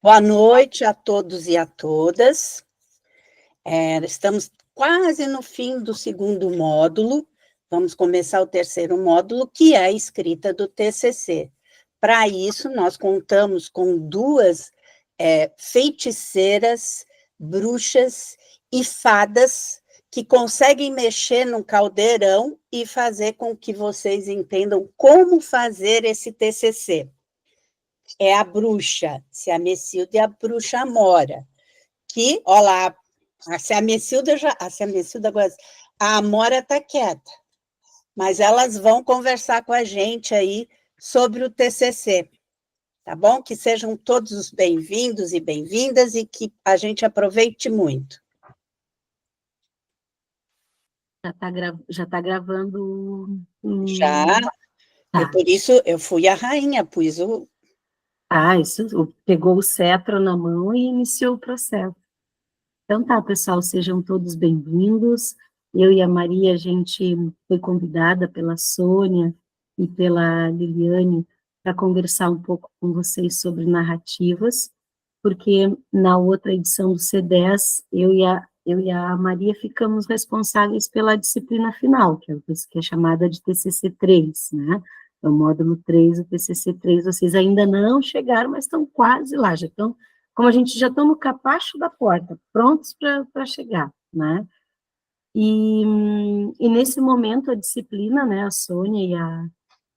Boa noite a todos e a todas. Estamos quase no fim do segundo módulo. Vamos começar o terceiro módulo, que é a escrita do TCC. Para isso, nós contamos com duas feiticeiras, bruxas e fadas que conseguem mexer no caldeirão e fazer com que vocês entendam como fazer esse TCC. É a bruxa Ciamecilda e a bruxa Amora, que, olha lá, a Ciamecilda agora, a Amora está quieta, mas elas vão conversar com a gente aí sobre o TCC, tá bom? Que sejam todos bem-vindos e bem-vindas e que a gente aproveite muito. Já tá gravando? Já, Tá. por isso eu fui a rainha, pus o... Pegou o cetro na mão e iniciou o processo. Então tá, pessoal, sejam todos bem-vindos. Eu e a Maria, a gente foi convidada pela Sônia e pela Liliane para conversar um pouco com vocês sobre narrativas, porque na outra edição do C10, eu e a Maria ficamos responsáveis pela disciplina final, que é chamada de TCC3, né? É o módulo 3, o TCC3, vocês ainda não chegaram, mas estão quase lá, já estão, como a gente já estão no capacho da porta, prontos para chegar, né? E nesse momento a disciplina, né, a Sônia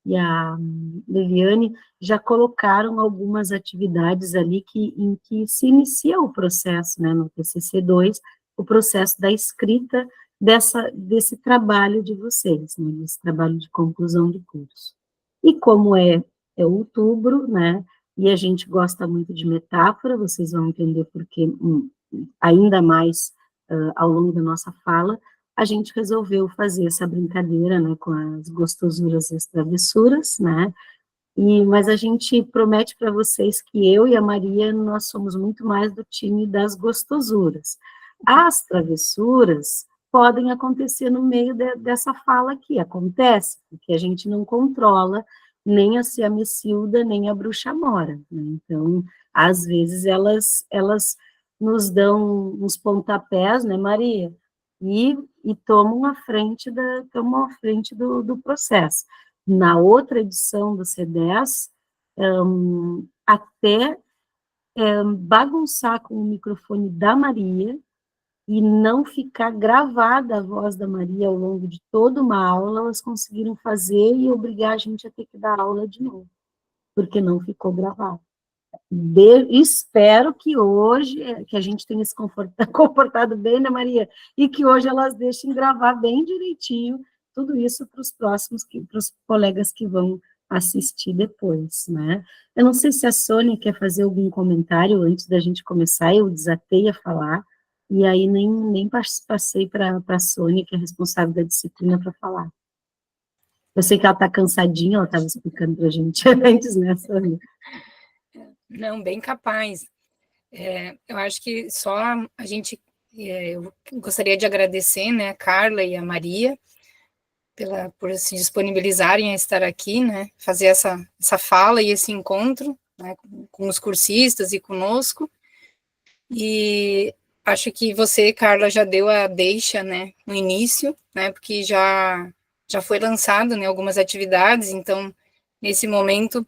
e a Liliane já colocaram algumas atividades ali em que se inicia o processo, né, no TCC2, o processo da escrita desse trabalho de vocês, né, desse trabalho de conclusão de curso. E como é outubro, né, e a gente gosta muito de metáfora, vocês vão entender porque ainda mais ao longo da nossa fala, a gente resolveu fazer essa brincadeira, né, com as gostosuras e as travessuras, né, mas a gente promete para vocês que eu e a Maria, nós somos muito mais do time das gostosuras. As travessuras podem acontecer no meio dessa fala aqui, acontece, porque a gente não controla nem a Ciamecilda, nem a Bruxa Amora, né? Então, às vezes, elas nos dão uns pontapés, né, Maria? E tomam a frente, do processo. Na outra edição do C10, até bagunçar com o microfone da Maria e não ficar gravada a voz da Maria ao longo de toda uma aula, elas conseguiram fazer e obrigar a gente a ter que dar aula de novo, porque não ficou gravado. Espero que hoje, que a gente tenha se comportado bem, né, Maria? E que hoje elas deixem gravar bem direitinho tudo isso para os próximos, para os colegas que vão assistir depois, né? Eu não sei se a Sônia quer fazer algum comentário antes da gente começar, eu desatei a falar, e aí nem passei para a Sônia, que é responsável da disciplina, para falar. Eu sei que ela está cansadinha, ela estava explicando para a gente antes, né, Sônia? Não, bem capaz. Eu acho que só a gente, eu gostaria de agradecer, né, a Carla e a Maria, por se disponibilizarem a estar aqui, né, fazer essa fala e esse encontro, né, com os cursistas e conosco. E acho que você, Carla, já deu a deixa, né, no início, né, porque já foi lançado, né, algumas atividades, então, nesse momento,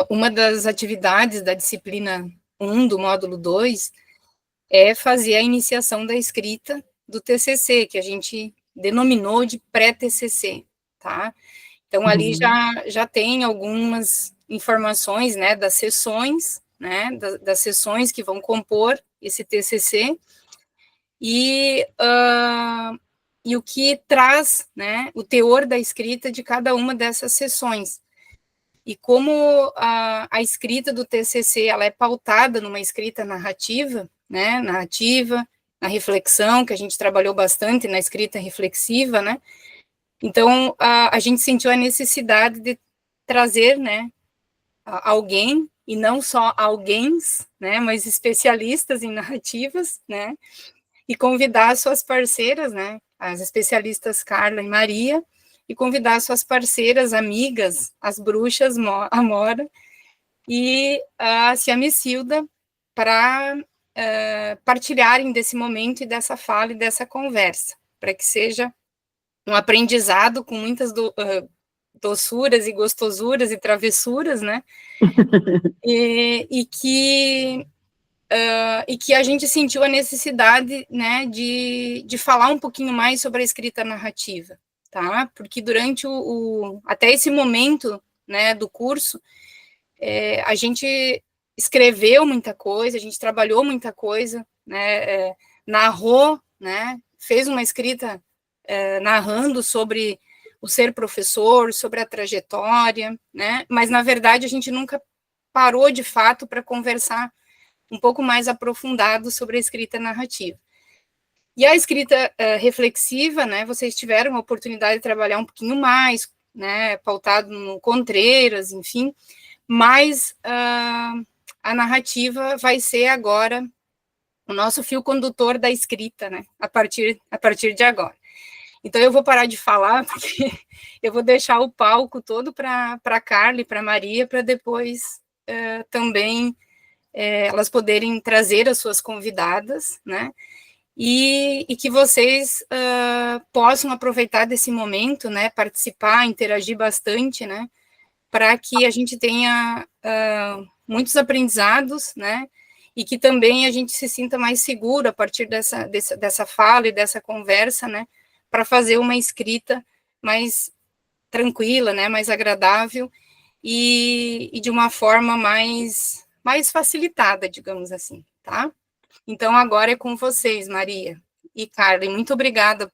uma das atividades da disciplina 1 do módulo 2 é fazer a iniciação da escrita do TCC, que a gente denominou de pré-TCC, tá? Então, ali já tem algumas informações, né, das sessões, né, das sessões que vão compor esse TCC, e o que traz, né, o teor da escrita de cada uma dessas sessões. E como a escrita do TCC, ela é pautada numa escrita narrativa, né, na reflexão, que a gente trabalhou bastante na escrita reflexiva, né, então a gente sentiu a necessidade de trazer, né, alguém, e não só alguéms, né, mas especialistas em narrativas, né, e convidar suas parceiras, né, as especialistas Carla e Maria, e convidar suas parceiras, amigas, as bruxas Amora, e a Ciamicilda para partilharem desse momento e dessa fala e dessa conversa, para que seja um aprendizado com muitas doçuras e gostosuras e travessuras, né? e que a gente sentiu a necessidade, né, de falar um pouquinho mais sobre a escrita narrativa, tá? Porque durante até esse momento, né, do curso, a gente escreveu muita coisa, a gente trabalhou muita coisa, né, narrou, né, fez uma escrita narrando sobre o ser professor, sobre a trajetória, né, mas na verdade a gente nunca parou de fato para conversar um pouco mais aprofundado sobre a escrita narrativa. E a escrita reflexiva, né, vocês tiveram a oportunidade de trabalhar um pouquinho mais, né, pautado no Contreiras, enfim, mas a narrativa vai ser agora o nosso fio condutor da escrita, né, a partir de agora. Então, eu vou parar de falar, porque eu vou deixar o palco todo para a Carla e para a Maria, para depois também elas poderem trazer as suas convidadas, né, e que vocês possam aproveitar desse momento, né, participar, interagir bastante, né, para que a gente tenha muitos aprendizados, né, e que também a gente se sinta mais seguro a partir dessa fala e dessa conversa, né, para fazer uma escrita mais tranquila, né, mais agradável e de uma forma mais facilitada, digamos assim, tá? Então, agora é com vocês, Maria e Carla, e muito obrigada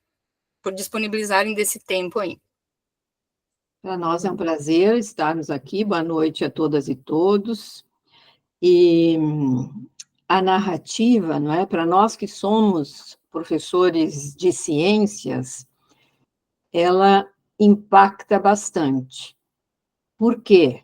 por disponibilizarem desse tempo aí. Para nós é um prazer estarmos aqui. Boa noite a todas e todos. E a narrativa, não é? Para nós que somos professores de ciências, ela impacta bastante. Por quê?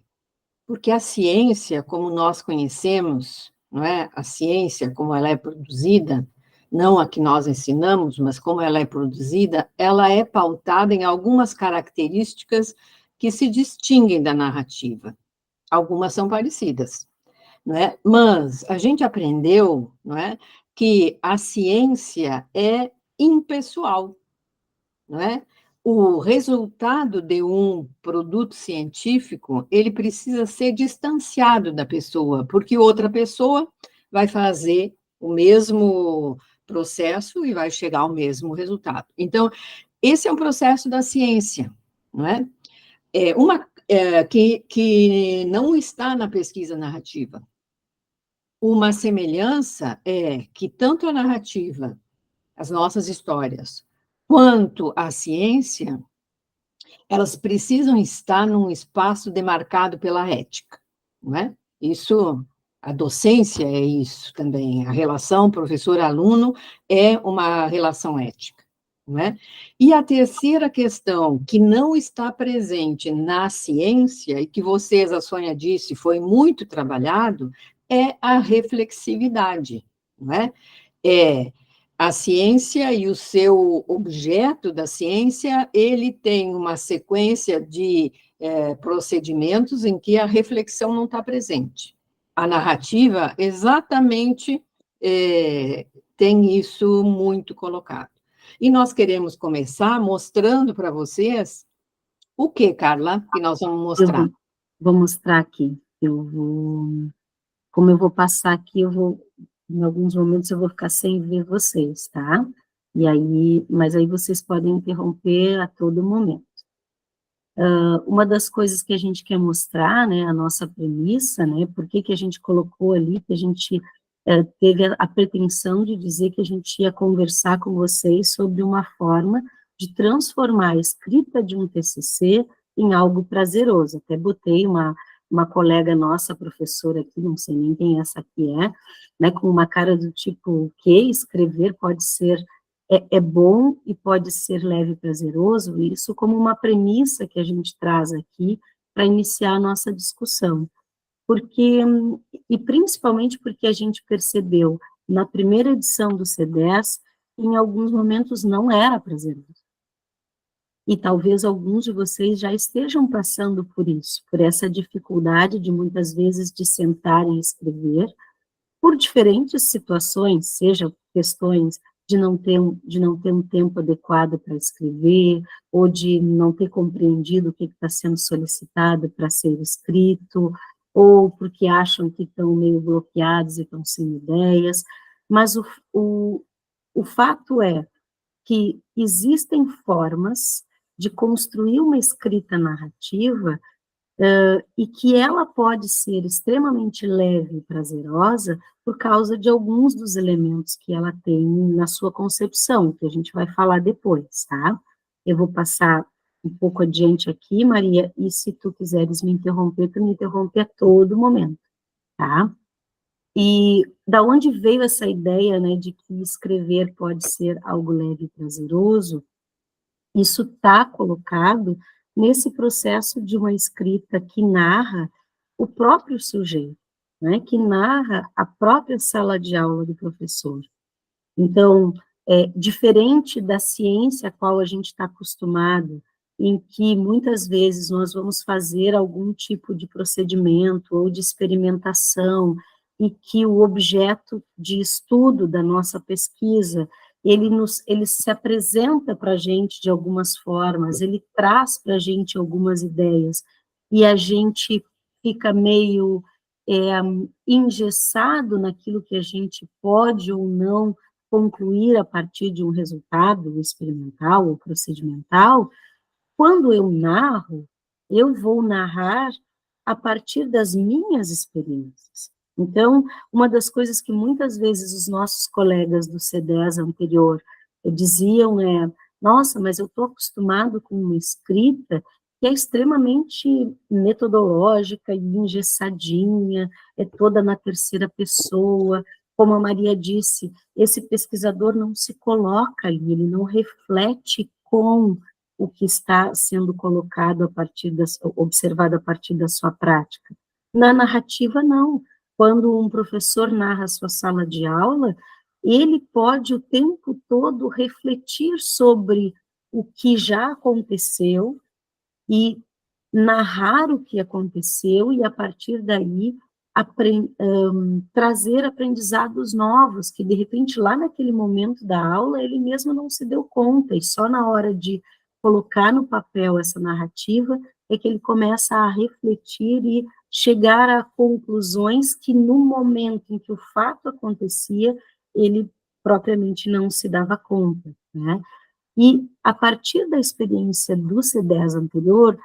Porque a ciência, como nós conhecemos, não é? A ciência, como ela é produzida, não a que nós ensinamos, mas como ela é produzida, ela é pautada em algumas características que se distinguem da narrativa. Algumas são parecidas, não é? Mas a gente aprendeu, não é, que a ciência é impessoal, não é? O resultado de um produto científico, ele precisa ser distanciado da pessoa, porque outra pessoa vai fazer o mesmo processo e vai chegar ao mesmo resultado. Então, esse é um processo da ciência, não é? Que não está na pesquisa narrativa. Uma semelhança é que tanto a narrativa, as nossas histórias, quanto a ciência, elas precisam estar num espaço demarcado pela ética, não é? Isso, a docência é isso também, a relação professor-aluno é uma relação ética, não é? E a terceira questão, que não está presente na ciência, e que vocês, a Sônia disse, foi muito trabalhado, é a reflexividade, não é? A ciência e o seu objeto da ciência, ele tem uma sequência de procedimentos em que a reflexão não está presente. A narrativa, exatamente, tem isso muito colocado. E nós queremos começar mostrando para vocês o que, Carla, que nós vamos mostrar? Vou mostrar aqui. Como eu vou passar aqui, em alguns momentos eu vou ficar sem ver vocês, tá? Mas aí vocês podem interromper a todo momento. Uma das coisas que a gente quer mostrar, né, a nossa premissa, né, por que a gente colocou ali, que a gente teve a pretensão de dizer que a gente ia conversar com vocês sobre uma forma de transformar a escrita de um TCC em algo prazeroso. Até botei uma colega nossa, professora aqui, não sei nem quem essa aqui é, né, com uma cara do tipo, o que escrever pode ser, é bom e pode ser leve e prazeroso, isso como uma premissa que a gente traz aqui para iniciar a nossa discussão. E principalmente porque a gente percebeu, na primeira edição do C10, que em alguns momentos não era prazeroso. E talvez alguns de vocês já estejam passando por isso, por essa dificuldade de muitas vezes de sentar e escrever, por diferentes situações, seja questões de não ter um tempo adequado para escrever, ou de não ter compreendido o que está sendo solicitado para ser escrito, ou porque acham que estão meio bloqueados e estão sem ideias, mas o fato é que existem formas de construir uma escrita narrativa e que ela pode ser extremamente leve e prazerosa por causa de alguns dos elementos que ela tem na sua concepção, que a gente vai falar depois, tá? Eu vou passar um pouco adiante aqui, Maria, e se tu quiseres me interromper, tu me interrompe a todo momento, tá? E da onde veio essa ideia, né, de que escrever pode ser algo leve e prazeroso? Isso está colocado nesse processo de uma escrita que narra o próprio sujeito, né, que narra a própria sala de aula do professor. Então, diferente da ciência a qual a gente está acostumado, em que muitas vezes nós vamos fazer algum tipo de procedimento ou de experimentação, e que o objeto de estudo da nossa pesquisa, ele se apresenta para a gente de algumas formas, ele traz para a gente algumas ideias, e a gente fica meio engessado naquilo que a gente pode ou não concluir a partir de um resultado experimental ou procedimental. Quando eu narro, eu vou narrar a partir das minhas experiências. Então, uma das coisas que muitas vezes os nossos colegas do C10 anterior diziam é: nossa, mas eu estou acostumado com uma escrita que é extremamente metodológica e engessadinha, é toda na terceira pessoa. Como a Maria disse, esse pesquisador não se coloca ali, ele não reflete com o que está sendo colocado observado a partir da sua prática. Na narrativa, não. Quando um professor narra a sua sala de aula, ele pode o tempo todo refletir sobre o que já aconteceu e narrar o que aconteceu e, a partir daí, trazer aprendizados novos, que, de repente, lá naquele momento da aula, ele mesmo não se deu conta, e só na hora de colocar no papel essa narrativa é que ele começa a refletir e chegar a conclusões que, no momento em que o fato acontecia, ele propriamente não se dava conta, né? E, a partir da experiência do C10 anterior,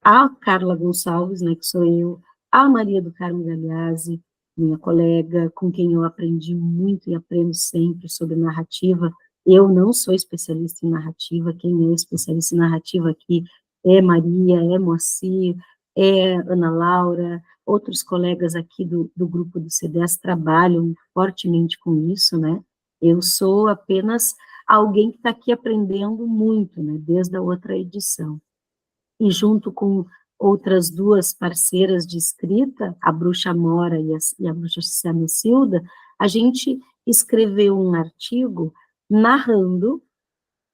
a Carla Gonçalves, né, que sou eu, a Maria do Carmo Galeazzi, minha colega, com quem eu aprendi muito e aprendo sempre sobre narrativa. Eu não sou especialista em narrativa, quem é especialista em narrativa aqui é Maria, é Moacir, é Ana Laura, outros colegas aqui do grupo do C10 trabalham fortemente com isso, né? Eu sou apenas alguém que está aqui aprendendo muito, né, desde a outra edição. E junto com outras duas parceiras de escrita, a Bruxa Mora e a Bruxa Samicilda, a gente escreveu um artigo narrando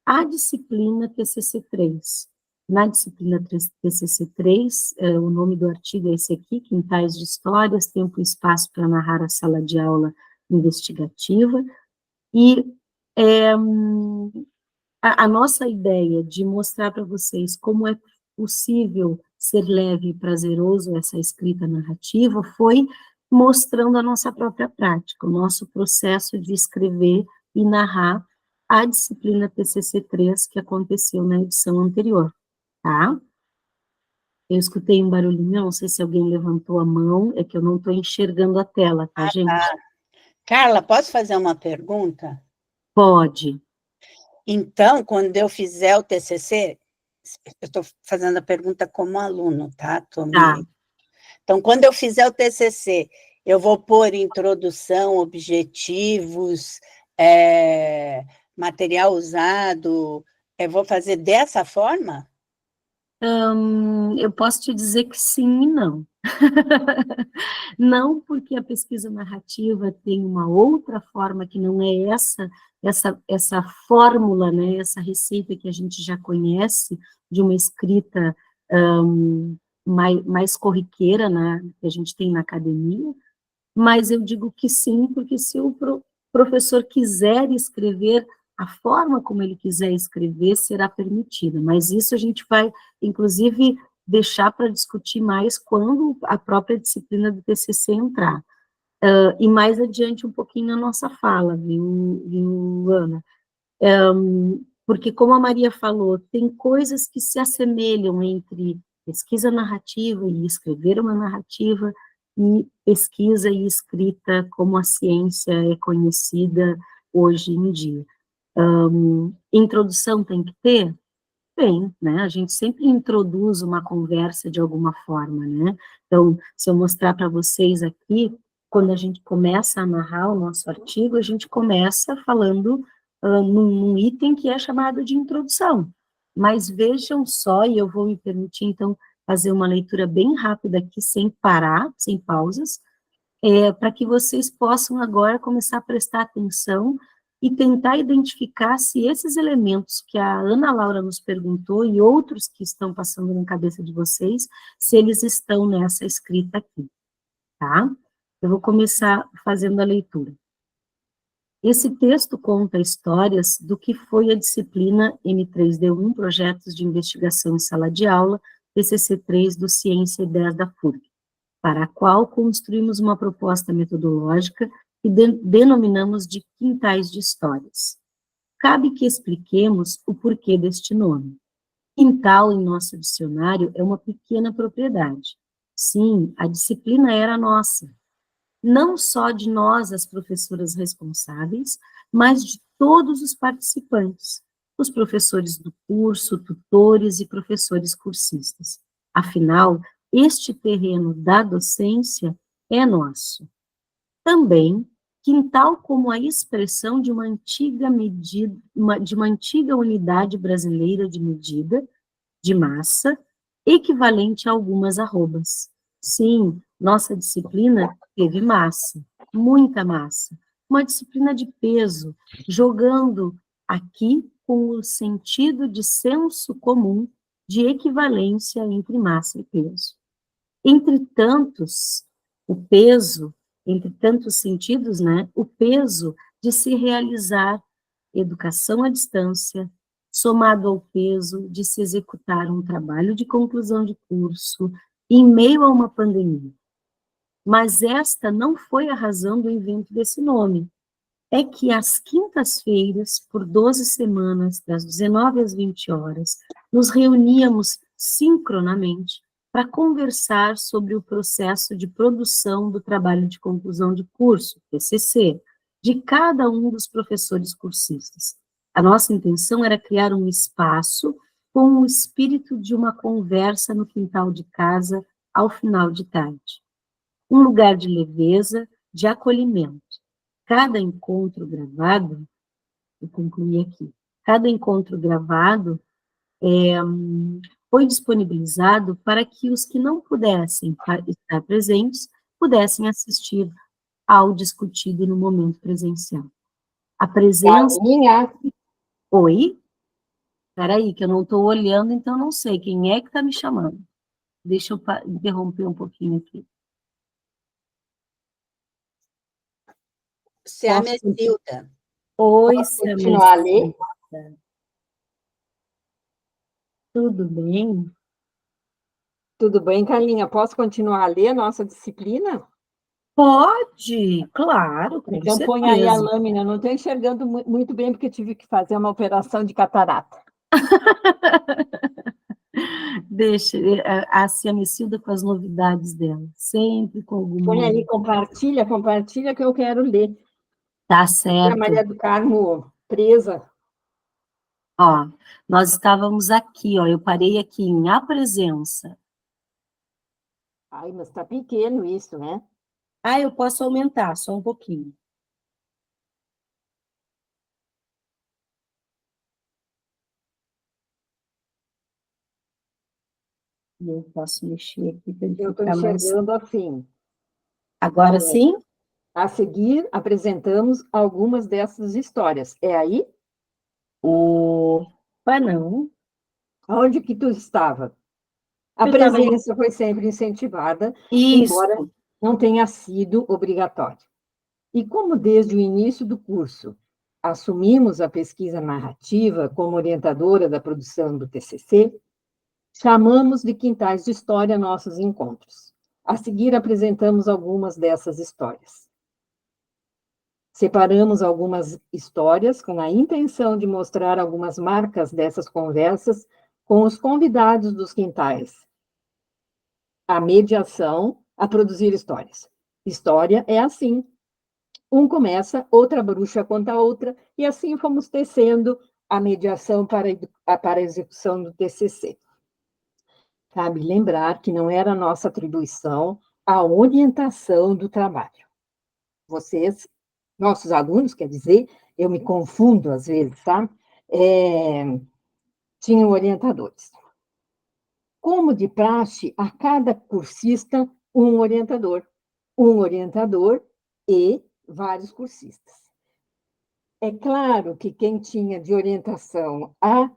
a disciplina TCC3. Na disciplina TCC3, o nome do artigo é esse aqui, Quintais de Histórias, Tempo e Espaço para Narrar a Sala de Aula Investigativa, e a nossa ideia de mostrar para vocês como é possível ser leve e prazeroso essa escrita narrativa foi mostrando a nossa própria prática, o nosso processo de escrever e narrar a disciplina TCC3 que aconteceu na edição anterior, tá? Eu escutei um barulhinho, não sei se alguém levantou a mão, é que eu não estou enxergando a tela, tá, gente? Tá. Carla, posso fazer uma pergunta? Pode. Então, quando eu fizer o TCC, eu estou fazendo a pergunta como aluno, tá? Tá. Então, quando eu fizer o TCC, eu vou pôr introdução, objetivos, material usado, vou fazer dessa forma? Eu posso te dizer que sim e não. Não porque a pesquisa narrativa tem uma outra forma que não é essa fórmula, né, essa receita que a gente já conhece de uma escrita mais corriqueira, né, que a gente tem na academia, mas eu digo que sim, porque se o professor quiser escrever, a forma como ele quiser escrever será permitida, mas isso a gente vai, inclusive, deixar para discutir mais quando a própria disciplina do TCC entrar. E mais adiante um pouquinho na nossa fala, viu, Ana? Porque, como a Maria falou, tem coisas que se assemelham entre pesquisa narrativa e escrever uma narrativa, e pesquisa e escrita, como a ciência é conhecida hoje em dia. Introdução tem que ter? Tem, né? A gente sempre introduz uma conversa de alguma forma, né? Então, se eu mostrar para vocês aqui, quando a gente começa a narrar o nosso artigo, a gente começa falando num item que é chamado de introdução. Mas vejam só, e eu vou me permitir, então, fazer uma leitura bem rápida aqui, sem parar, sem pausas, para que vocês possam agora começar a prestar atenção e tentar identificar se esses elementos que a Ana Laura nos perguntou e outros que estão passando na cabeça de vocês, se eles estão nessa escrita aqui, tá? Eu vou começar fazendo a leitura. Esse texto conta histórias do que foi a disciplina M3D1, Projetos de Investigação em Sala de Aula, TCC3 do Ciência e 10 da FURG, para a qual construímos uma proposta metodológica que denominamos de quintais de histórias. Cabe que expliquemos o porquê deste nome. Quintal, em nosso dicionário, é uma pequena propriedade. Sim, a disciplina era nossa. Não só de nós, as professoras responsáveis, mas de todos os participantes, os professores do curso, tutores e professores cursistas. Afinal, este terreno da docência é nosso. Também, quintal como a expressão de uma antiga medida, de uma antiga unidade brasileira de medida, de massa, equivalente a algumas arrobas. Sim, nossa disciplina teve massa, muita massa, uma disciplina de peso, jogando aqui com o sentido de senso comum de equivalência entre massa e peso. Entre tantos, o peso, entre tantos sentidos, né, o peso de se realizar educação à distância, somado ao peso de se executar um trabalho de conclusão de curso em meio a uma pandemia. Mas esta não foi a razão do invento desse nome. É que às quintas-feiras, por 12 semanas, das 19 às 20 horas, nos reuníamos sincronamente para conversar sobre o processo de produção do trabalho de conclusão de curso, TCC, de cada um dos professores cursistas. A nossa intenção era criar um espaço com o espírito de uma conversa no quintal de casa ao final de tarde. Um lugar de leveza, de acolhimento. Cada encontro gravado, eu concluí aqui, cada encontro gravado foi disponibilizado para que os que não pudessem estar presentes pudessem assistir ao discutido no momento presencial. A presença... Oi? Espera aí, que eu não estou olhando, então não sei quem é que está me chamando. Deixa eu interromper um pouquinho aqui. Ciamecilda. Oi, continuar a ler? Tudo bem? Tudo bem, Carlinha? Posso continuar a ler a nossa disciplina? Pode, claro, com então, certeza. põe aí a lâmina. Eu não estou enxergando muito bem, porque tive que fazer uma operação de catarata. Deixa, a Ciamecilda com as novidades dela, sempre com alguma... Põe aí, compartilha que eu quero ler. Tá certo. A Maria do Carmo presa. Ó, nós estávamos aqui, ó, eu parei aqui em A Presença. Ai, mas está pequeno isso, né? Ah, eu posso aumentar, só um pouquinho. E eu posso mexer aqui para ele Eu estou ficar mais... enxergando assim. Agora É. sim? A seguir, apresentamos algumas dessas histórias. É aí? Opa, não. Onde que tu estava? A Eu estava ali. presença foi sempre incentivada, embora Isso. não tenha sido obrigatória. E como desde o início do curso assumimos a pesquisa narrativa como orientadora da produção do TCC, chamamos de Quintais de História nossos encontros. A seguir apresentamos algumas dessas histórias. Separamos algumas histórias com a intenção de mostrar algumas marcas dessas conversas com os convidados dos quintais. A mediação a produzir histórias. História é assim. Um começa, outra bruxa conta a outra, e assim fomos tecendo a mediação para a execução do TCC. Cabe lembrar que não era nossa atribuição a orientação do trabalho. Vocês, nossos alunos, quer dizer, eu me confundo às vezes, tá? Tinham orientadores. Como de praxe, a cada cursista, um orientador e vários cursistas. É claro que quem tinha de orientação a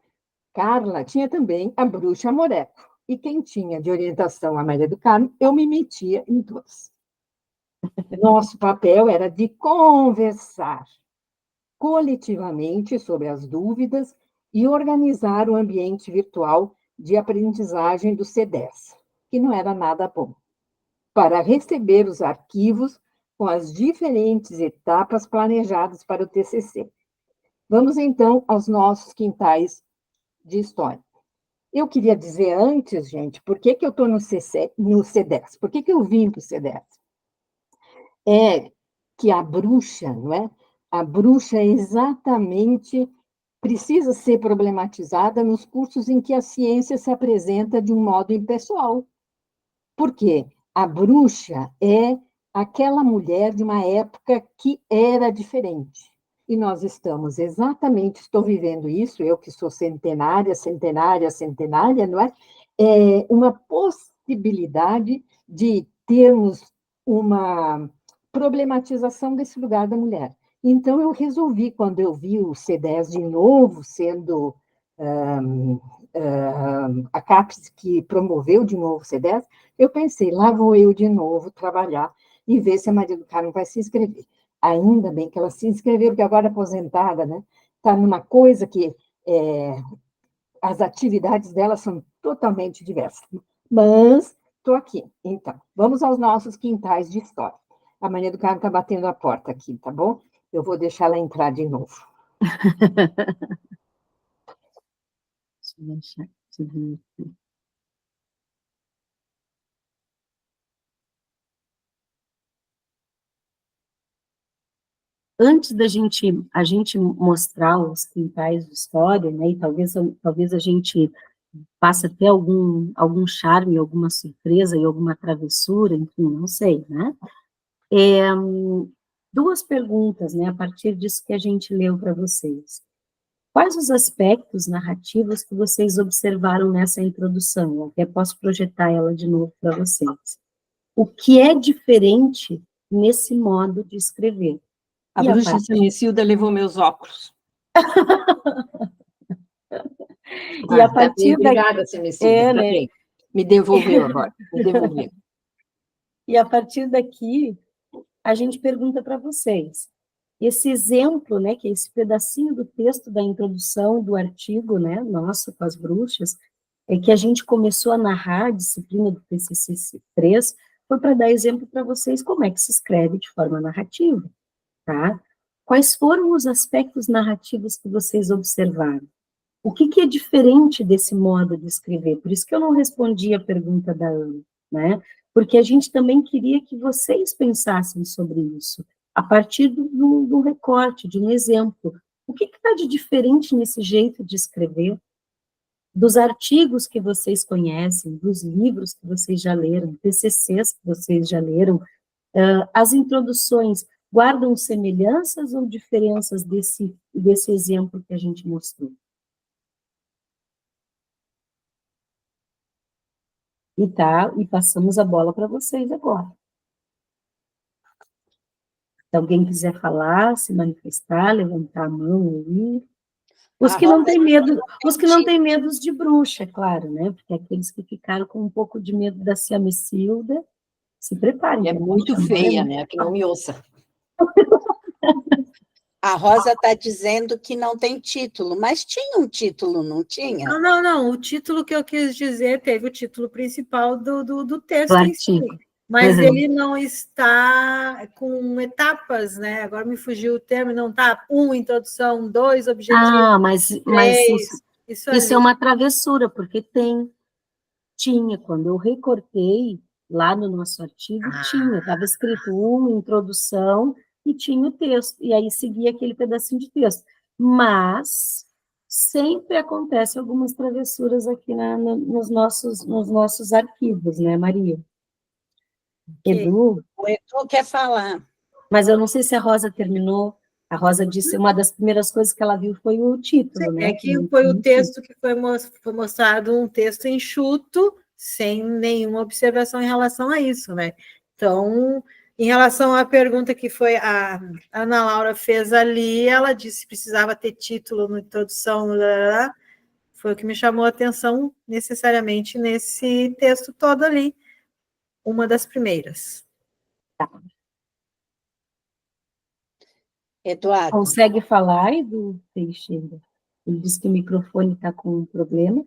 Carla tinha também a bruxa Moreco. E quem tinha de orientação a Maria do Carmo, eu me metia em todas. Nosso papel era de conversar coletivamente sobre as dúvidas e organizar o ambiente virtual de aprendizagem do C10, que não era nada bom, para receber os arquivos com as diferentes etapas planejadas para o TCC. Vamos, então, aos nossos quintais de história. Eu queria dizer antes, gente, por que eu estou no C10? Por que eu vim para o C10? É que a bruxa, não é? A bruxa exatamente precisa ser problematizada nos cursos em que a ciência se apresenta de um modo impessoal. Por quê? A bruxa é aquela mulher de uma época que era diferente. E nós estamos exatamente, estou vivendo isso, eu que sou centenária, não é? É uma possibilidade de termos uma problematização desse lugar da mulher. Então, eu resolvi, quando eu vi o C10 de novo sendo a CAPES que promoveu de novo o C10, eu pensei, lá vou eu de novo trabalhar e ver se a Maria do Carmo vai se inscrever. Ainda bem que ela se inscreveu, porque agora aposentada, né? Está numa coisa que as atividades dela são totalmente diversas. Mas estou aqui. Então, vamos aos nossos quintais de história. A Maria do Carmo está batendo a porta aqui, tá bom? Eu vou deixar ela entrar de novo. Deixa eu deixar aqui. Antes da a gente mostrar os quintais de história, né, e talvez a gente passe até algum charme, alguma surpresa e alguma travessura, enfim, não sei, né? Duas perguntas, né, a partir disso que a gente leu para vocês. Quais os aspectos narrativos que vocês observaram nessa introdução? Eu até posso projetar ela de novo para vocês. O que é diferente nesse modo de escrever? A bruxa Samicilda levou meus óculos. E a partir Obrigada, Samicilda, tá bem. Me devolveu agora, me devolveu. E a partir daqui, a gente pergunta para vocês, esse exemplo, né, que é esse pedacinho do texto da introdução do artigo, né, nosso com as bruxas, é que a gente começou a narrar a disciplina do TCC 3, foi para dar exemplo para vocês como é que se escreve de forma narrativa, tá? Quais foram os aspectos narrativos que vocês observaram? O que é diferente desse modo de escrever? Por isso que eu não respondi a pergunta da Ana, né? Porque a gente também queria que vocês pensassem sobre isso, a partir do recorte, de um exemplo. O que está de diferente nesse jeito de escrever? Dos artigos que vocês conhecem, dos livros que vocês já leram, TCCs que vocês já leram, as introduções guardam semelhanças ou diferenças desse exemplo que a gente mostrou? E passamos a bola para vocês agora. Se alguém quiser falar, se manifestar, levantar a mão aí. Os A que não Rosa têm medo, os que não título. têm medos de bruxa, é claro, né? Porque aqueles que ficaram com um pouco de medo da Ciamicilda, se preparem. E é muito feia, né? Que não me ouça. A Rosa está dizendo que não tem título, mas tinha um título, não tinha? Não. O título que eu quis dizer teve o título principal do texto em si, artigo. mas Uhum. ele não está com etapas, né? Agora me fugiu o termo, não está introdução, 2, objetivo, Mas 3, isso é uma travessura, porque tinha, quando eu recortei lá no nosso artigo, estava escrito introdução, e tinha o texto, e aí seguia aquele pedacinho de texto. Mas sempre acontece algumas travessuras aqui nos nossos arquivos, né, Maria? Edu, O Edu quer falar. mas eu não sei se a Rosa terminou. A Rosa disse uma das primeiras coisas que ela viu foi o título, né? É que foi o texto que foi mostrado, um texto enxuto, sem nenhuma observação em relação a isso, né? Então, em relação à pergunta que foi a Ana Laura fez ali, ela disse que precisava ter título na introdução, foi o que me chamou a atenção necessariamente nesse texto todo ali, uma das primeiras. Eduardo. Consegue falar, Edu Teixeira? Ele disse que o microfone está com um problema.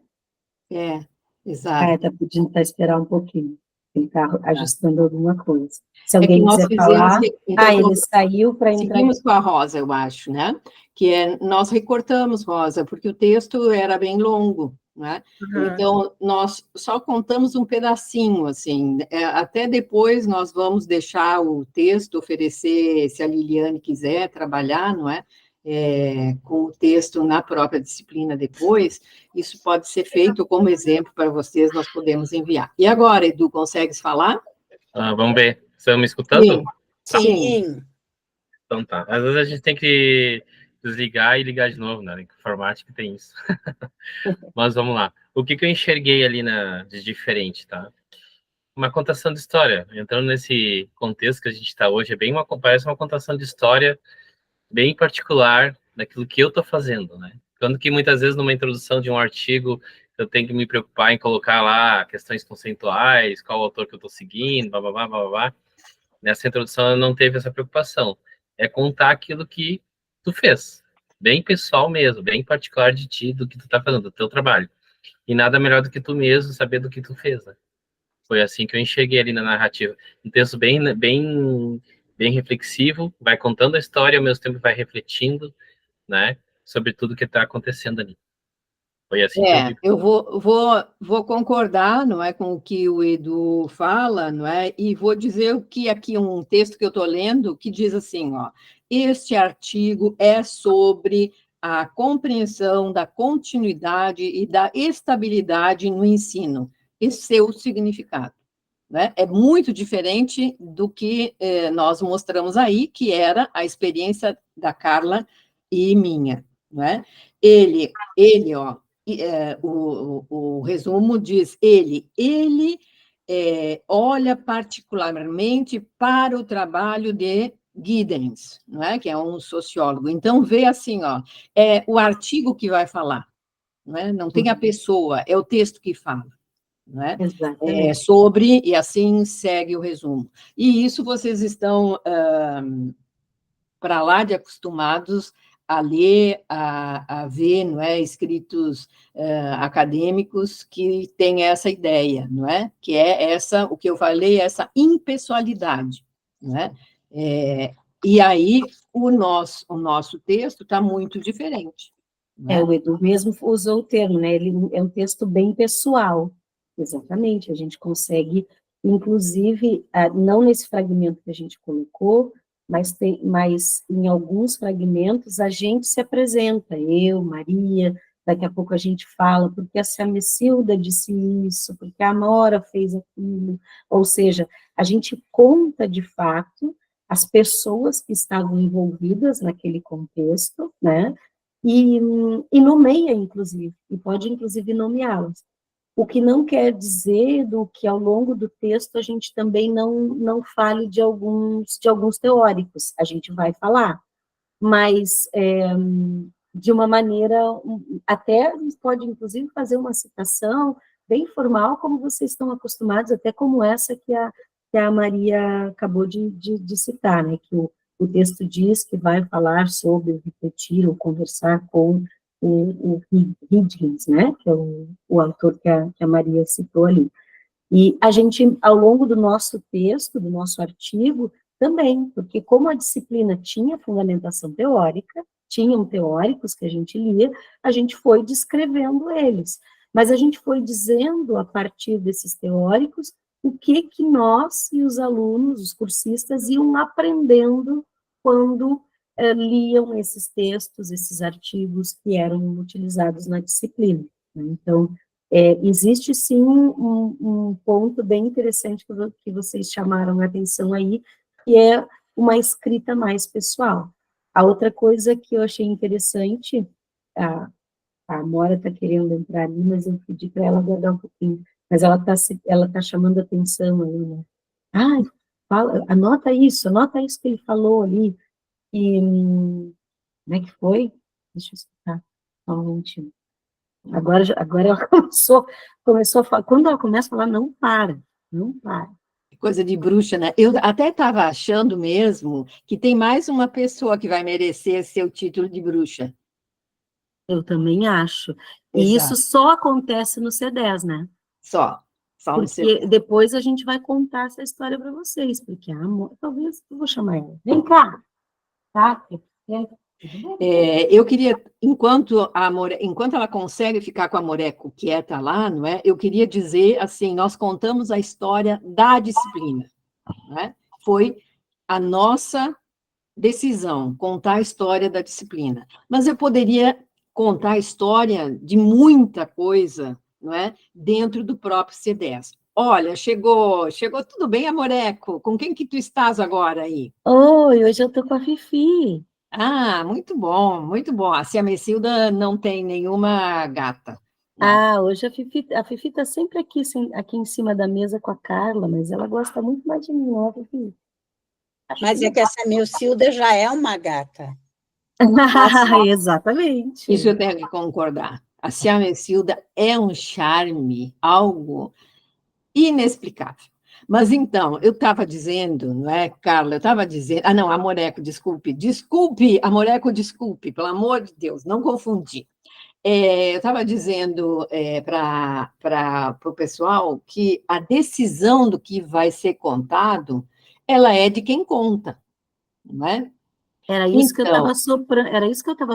Exato. Está pedindo para esperar um pouquinho. Ele está ajustando alguma coisa. Se É que alguém nós quiser fizemos falar... então, ele saiu para entrar... Seguimos com a Rosa, eu acho, né? Nós recortamos, Rosa, porque o texto era bem longo, né? Então, nós só contamos um pedacinho, assim, até depois nós vamos deixar o texto, oferecer, se a Liliane quiser trabalhar, não é? Com o texto na própria disciplina depois, isso pode ser feito como exemplo para vocês, nós podemos enviar. E agora, Edu, consegues falar? Vamos ver. Estão me escutando? Sim. Então tá. Às vezes a gente tem que desligar e ligar de novo, né? Informática tem isso. Mas vamos lá. O que eu enxerguei ali de diferente, tá? Uma contação de história. Entrando nesse contexto que a gente está hoje, parece uma contação de história bem particular daquilo que eu estou fazendo, né? Quando que muitas vezes numa introdução de um artigo eu tenho que me preocupar em colocar lá questões conceituais, qual autor que eu estou seguindo, blá, blá, blá, blá, blá. Nessa introdução eu não teve essa preocupação. É contar aquilo que tu fez. Bem pessoal mesmo, bem particular de ti, do que tu tá fazendo, do teu trabalho. E nada melhor do que tu mesmo saber do que tu fez, né? Foi assim que eu enxerguei ali na narrativa. Um texto bem reflexivo, vai contando a história, ao mesmo tempo vai refletindo, né? Sobre tudo que está acontecendo ali. Foi assim que eu vi. Eu vou concordar, não é, com o que o Edu fala, não é? E vou dizer o que aqui um texto que eu estou lendo que diz assim, ó: este artigo é sobre a compreensão da continuidade e da estabilidade no ensino e seu significado. Né? É muito diferente do que nós mostramos aí, que era a experiência da Carla e minha. Né? Ele, ó, o resumo diz, ele olha particularmente para o trabalho de Giddens, não é? Que é um sociólogo. Então, vê assim, ó, é o artigo que vai falar, não é? Não tem a pessoa, é o texto que fala. Né? Sobre, e assim segue o resumo. E isso vocês estão para lá de acostumados a ler, a ver, não é, escritos acadêmicos que têm essa ideia, não é? Que é o que eu falei, essa impessoalidade, não é? E aí o nosso texto está muito diferente. Né? O Edu mesmo usou o termo, né? Ele é um texto bem pessoal. Exatamente, a gente consegue, inclusive, não nesse fragmento que a gente colocou, mas em alguns fragmentos a gente se apresenta, eu, Maria, daqui a pouco a gente fala, porque a Ciamicilda disse isso, porque a Amora fez aquilo, ou seja, a gente conta de fato as pessoas que estavam envolvidas naquele contexto, né, e nomeia, inclusive, e pode, inclusive, nomeá-las. O que não quer dizer do que ao longo do texto a gente também não fale de alguns teóricos, a gente vai falar, mas de uma maneira, até a gente pode inclusive fazer uma citação bem formal, como vocês estão acostumados, até como essa que a Maria acabou de citar, né, que o texto diz que vai falar sobre refletir ou conversar com o Higgins, né, que é o autor que a Maria citou ali. E a gente, ao longo do nosso texto, do nosso artigo, também, porque como a disciplina tinha fundamentação teórica, tinham teóricos que a gente lia, a gente foi descrevendo eles, mas a gente foi dizendo, a partir desses teóricos, o que nós e os alunos, os cursistas, iam aprendendo quando liam esses textos, esses artigos que eram utilizados na disciplina, né? Então, existe sim um ponto bem interessante que vocês chamaram a atenção aí, que é uma escrita mais pessoal. A outra coisa que eu achei interessante, a Amora está querendo entrar ali, mas eu pedi para ela aguardar um pouquinho, mas ela tá chamando a atenção aí, né? Ai, anota isso que ele falou ali, e como é que foi? Deixa eu explicar, só um momentinho. Agora ela começou a falar, quando ela começa a falar, não para. Coisa de bruxa, né? Eu até estava achando mesmo que tem mais uma pessoa que vai merecer seu título de bruxa. Eu também acho. E Exato. isso só acontece no C10, né? Só no Porque C10. depois a gente vai contar essa história para vocês, porque talvez eu vou chamar ela. Vem cá, tá? Eu queria, enquanto ela consegue ficar com a Moreco quieta lá, não é? Eu queria dizer assim, nós contamos a história da disciplina, não é? Foi a nossa decisão contar a história da disciplina, mas eu poderia contar a história de muita coisa, não é? Dentro do próprio C10. Olha, chegou tudo bem, Amoreco? Com quem que tu estás agora aí? Oi, hoje eu tô com a Fifi. Ah, muito bom, muito bom. A Cia Mecilda não tem nenhuma gata, né? Ah, hoje a Fifi tá sempre aqui em cima da mesa com a Carla, mas ela gosta muito mais de mim, ó, Fifi. Mas é que essa Milcilda já é uma gata. Exatamente. Isso eu tenho que concordar. A Cia Mecilda é um charme, algo inexplicável. Mas então, eu estava dizendo, não é, Carla? Eu estava dizendo. Ah, não, Amoreco, desculpe, Amoreco, desculpe, pelo amor de Deus, não confundi. Eu estava dizendo para o pessoal que a decisão do que vai ser contado, ela é de quem conta, não é? Era isso que eu Então, estava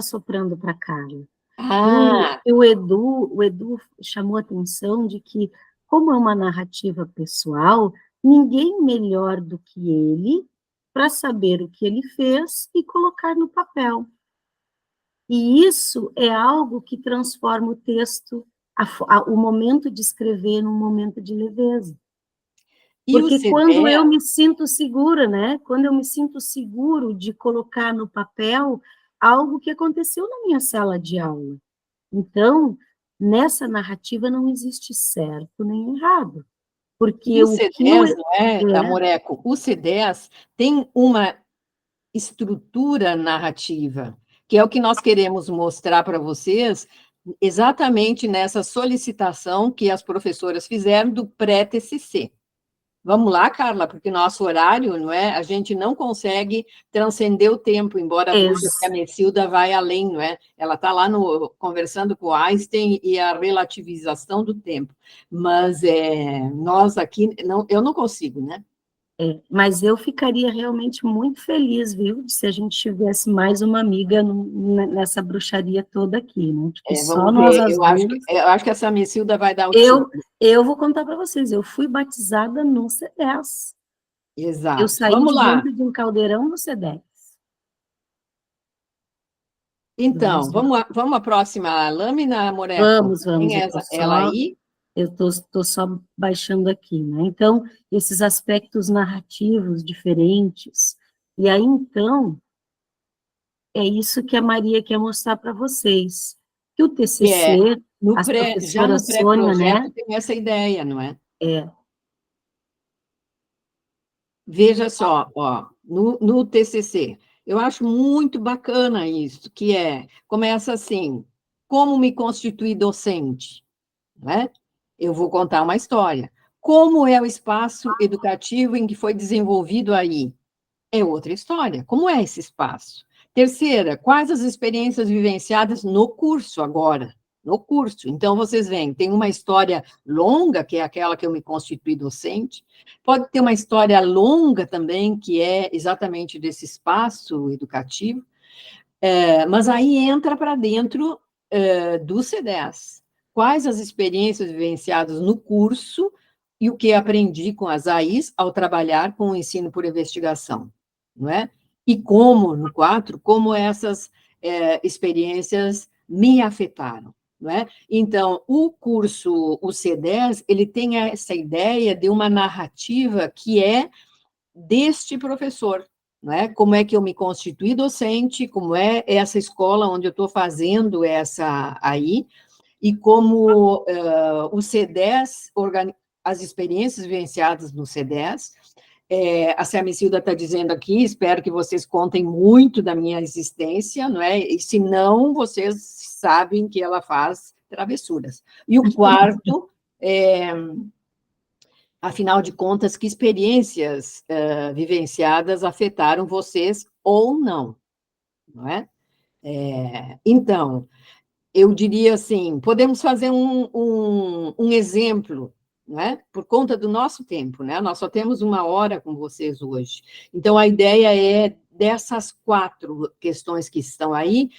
soprando para a Carla. ah, E o Edu chamou a atenção de que, como é uma narrativa pessoal, ninguém melhor do que ele para saber o que ele fez e colocar no papel. E isso é algo que transforma o texto, o momento de escrever num momento de leveza. e o Porque quando eu CDE, me sinto segura, né? Quando eu me sinto seguro de colocar no papel algo que aconteceu na minha sala de aula. Então, nessa narrativa não existe certo nem errado. Porque e o o que eu... C10, não é, Amoreco? O C10 tem uma estrutura narrativa, que é o que nós queremos mostrar para vocês, exatamente nessa solicitação que as professoras fizeram do pré-TCC. Vamos lá, Carla, porque nosso horário, não é? A gente não consegue transcender o tempo, embora a bruxa que a Mecilda vai além, não é? Ela está lá conversando com Einstein e a relativização do tempo. Mas nós aqui, eu não consigo, né? Mas eu ficaria realmente muito feliz, viu, se a gente tivesse mais uma amiga nessa bruxaria toda aqui, né? Porque só nós as duas... Eu acho que essa Mecilda vai dar o Eu vou contar para vocês, eu fui batizada no C10. Exato. Eu saí Vamos de lá. dentro de um caldeirão no C10. Então, vamos à próxima lâmina, Moreco? Vamos. Tem ela aí? Eu estou só baixando aqui, né? Então, esses aspectos narrativos diferentes. E aí, então, é isso que a Maria quer mostrar para vocês. Que o TCC, as Já no professoras Sônia, pré-projeto né? tem essa ideia, não é? É, Veja só, ó, no TCC, eu acho muito bacana isso, que começa assim, como me constituir docente, né? Eu vou contar uma história. Como é o espaço educativo em que foi desenvolvido aí? É outra história. Como é esse espaço? Terceira, quais as experiências vivenciadas no curso agora? No curso. Então, vocês veem, tem uma história longa, que é aquela que eu me constituí docente, pode ter uma história longa também, que é exatamente desse espaço educativo, mas aí entra para dentro do C10. Quais as experiências vivenciadas no curso e o que aprendi com as AIs ao trabalhar com o ensino por investigação, não é? E como, no 4, como essas experiências me afetaram, não é? Então, o curso, o C10, ele tem essa ideia de uma narrativa que é deste professor, não é? Como é que eu me constituí docente, como é essa escola onde eu estou fazendo essa aí, e como o C10, as experiências vivenciadas no C10, a Semicilda está dizendo aqui, espero que vocês contem muito da minha existência, não é? E se não, vocês sabem que ela faz travessuras. E o quarto afinal de contas, que experiências vivenciadas afetaram vocês ou não, não é? Então, eu diria assim, podemos fazer um exemplo, não é? Por conta do nosso tempo, né? Nós só temos 1 hora com vocês hoje. Então, a ideia é dessas 4 questões que estão aí,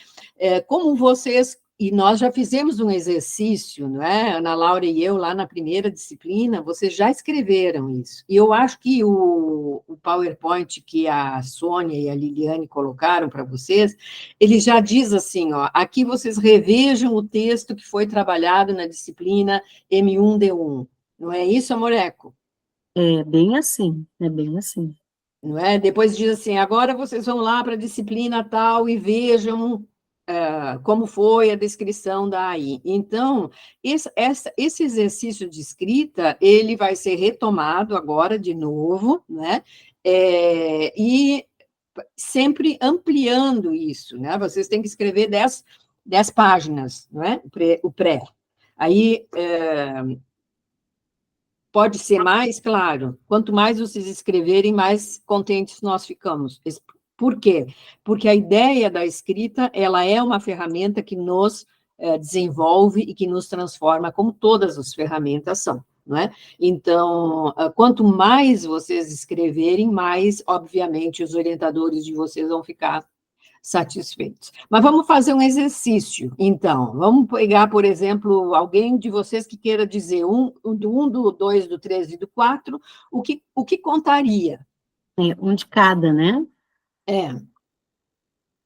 como vocês... E nós já fizemos um exercício, não é? Ana Laura e eu, lá na primeira disciplina, vocês já escreveram isso. E eu acho que o PowerPoint que a Sônia e a Liliane colocaram para vocês, ele já diz assim, ó, aqui vocês revejam o texto que foi trabalhado na disciplina M1D1. Não é isso, Amoreco? é bem assim, é bem assim. Não é? Depois diz assim, agora vocês vão lá para a disciplina tal e vejam como foi a descrição da AI. Então, esse exercício de escrita, ele vai ser retomado agora de novo, né? E sempre ampliando isso, né? Vocês têm que escrever 10 páginas, não é? O pré. Aí, pode ser mais, claro. Quanto mais vocês escreverem, mais contentes nós ficamos. Por quê? Porque a ideia da escrita, ela é uma ferramenta que nos desenvolve e que nos transforma, como todas as ferramentas são, não é? Então, quanto mais vocês escreverem, mais, obviamente, os orientadores de vocês vão ficar satisfeitos. Mas vamos fazer um exercício, então. Vamos pegar, por exemplo, alguém de vocês que queira dizer do 2, do 3 e do 4, o que contaria? Um de cada, né?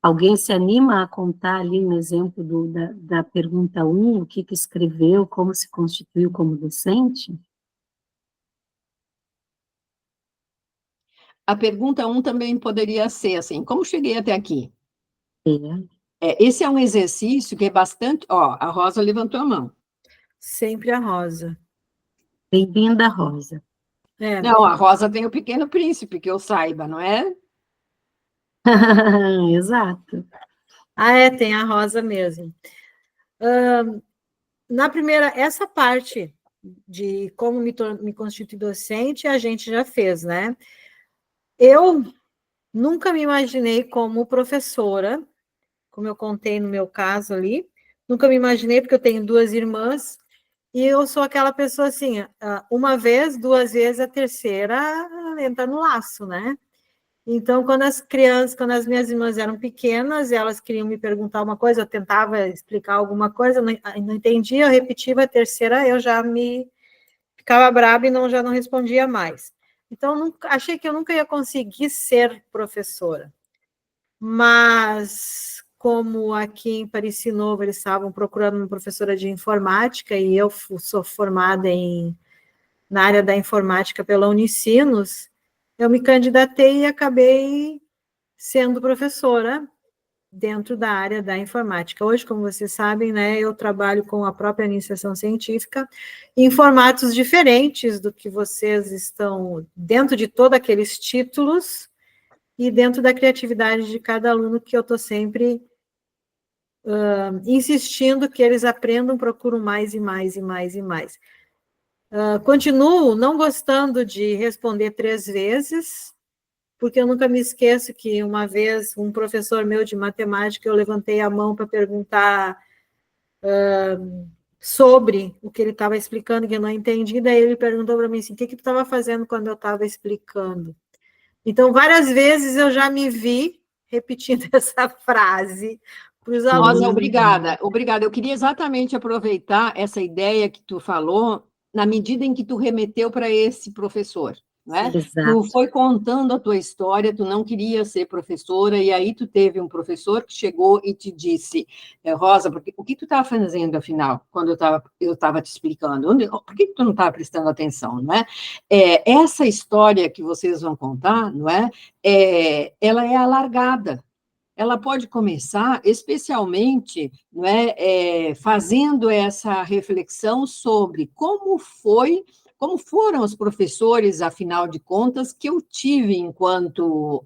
Alguém se anima a contar ali no exemplo da pergunta 1, o que escreveu, como se constituiu como docente? A pergunta 1 também poderia ser assim, como cheguei até aqui? É. Esse é um exercício que é bastante... Ó, a Rosa levantou a mão. Sempre a Rosa. Bem-vinda, Rosa. Não, a Rosa tem o Pequeno Príncipe, que eu saiba, não é? Exato. Tem a Rosa mesmo. Na primeira, essa parte de como me constituir docente, a gente já fez, né? Eu nunca me imaginei como professora, como eu contei no meu caso ali, nunca me imaginei, porque eu tenho 2 irmãs, e eu sou aquela pessoa assim, 1 vez, 2 vezes, a terceira entra no laço, né? Então, quando as minhas irmãs eram pequenas, elas queriam me perguntar uma coisa, eu tentava explicar alguma coisa, não entendia, eu repetia, a terceira eu já me ficava brava e já não respondia mais. Então, achei que eu nunca ia conseguir ser professora. Mas, como aqui em Paris Novo eles estavam procurando uma professora de informática, e eu sou formada na área da informática pela Unicinos, eu me candidatei e acabei sendo professora dentro da área da informática. Hoje, como vocês sabem, né, eu trabalho com a própria iniciação científica em formatos diferentes do que vocês estão dentro de todos aqueles títulos e dentro da criatividade de cada aluno, que eu estou sempre insistindo que eles aprendam, procuram mais e mais e mais e mais. Continuo não gostando de responder 3 vezes, porque eu nunca me esqueço que uma vez um professor meu de matemática, eu levantei a mão para perguntar sobre o que ele estava explicando, que eu não entendi, daí ele perguntou para mim assim, o que tu estava fazendo quando eu estava explicando? Então, várias vezes eu já me vi repetindo essa frase para os alunos. Rosa, obrigada. Eu queria exatamente aproveitar essa ideia que tu falou, na medida em que tu remeteu para esse professor, né? Tu foi contando a tua história, tu não queria ser professora, e aí tu teve um professor que chegou e te disse, Rosa, o que tu estava fazendo, afinal, quando eu estava te explicando? Por que tu não estava prestando atenção, não é? Essa história que vocês vão contar, não é? Ela é alargada. Ela pode começar, especialmente, não é, fazendo essa reflexão sobre como foram os professores, afinal de contas, que eu tive enquanto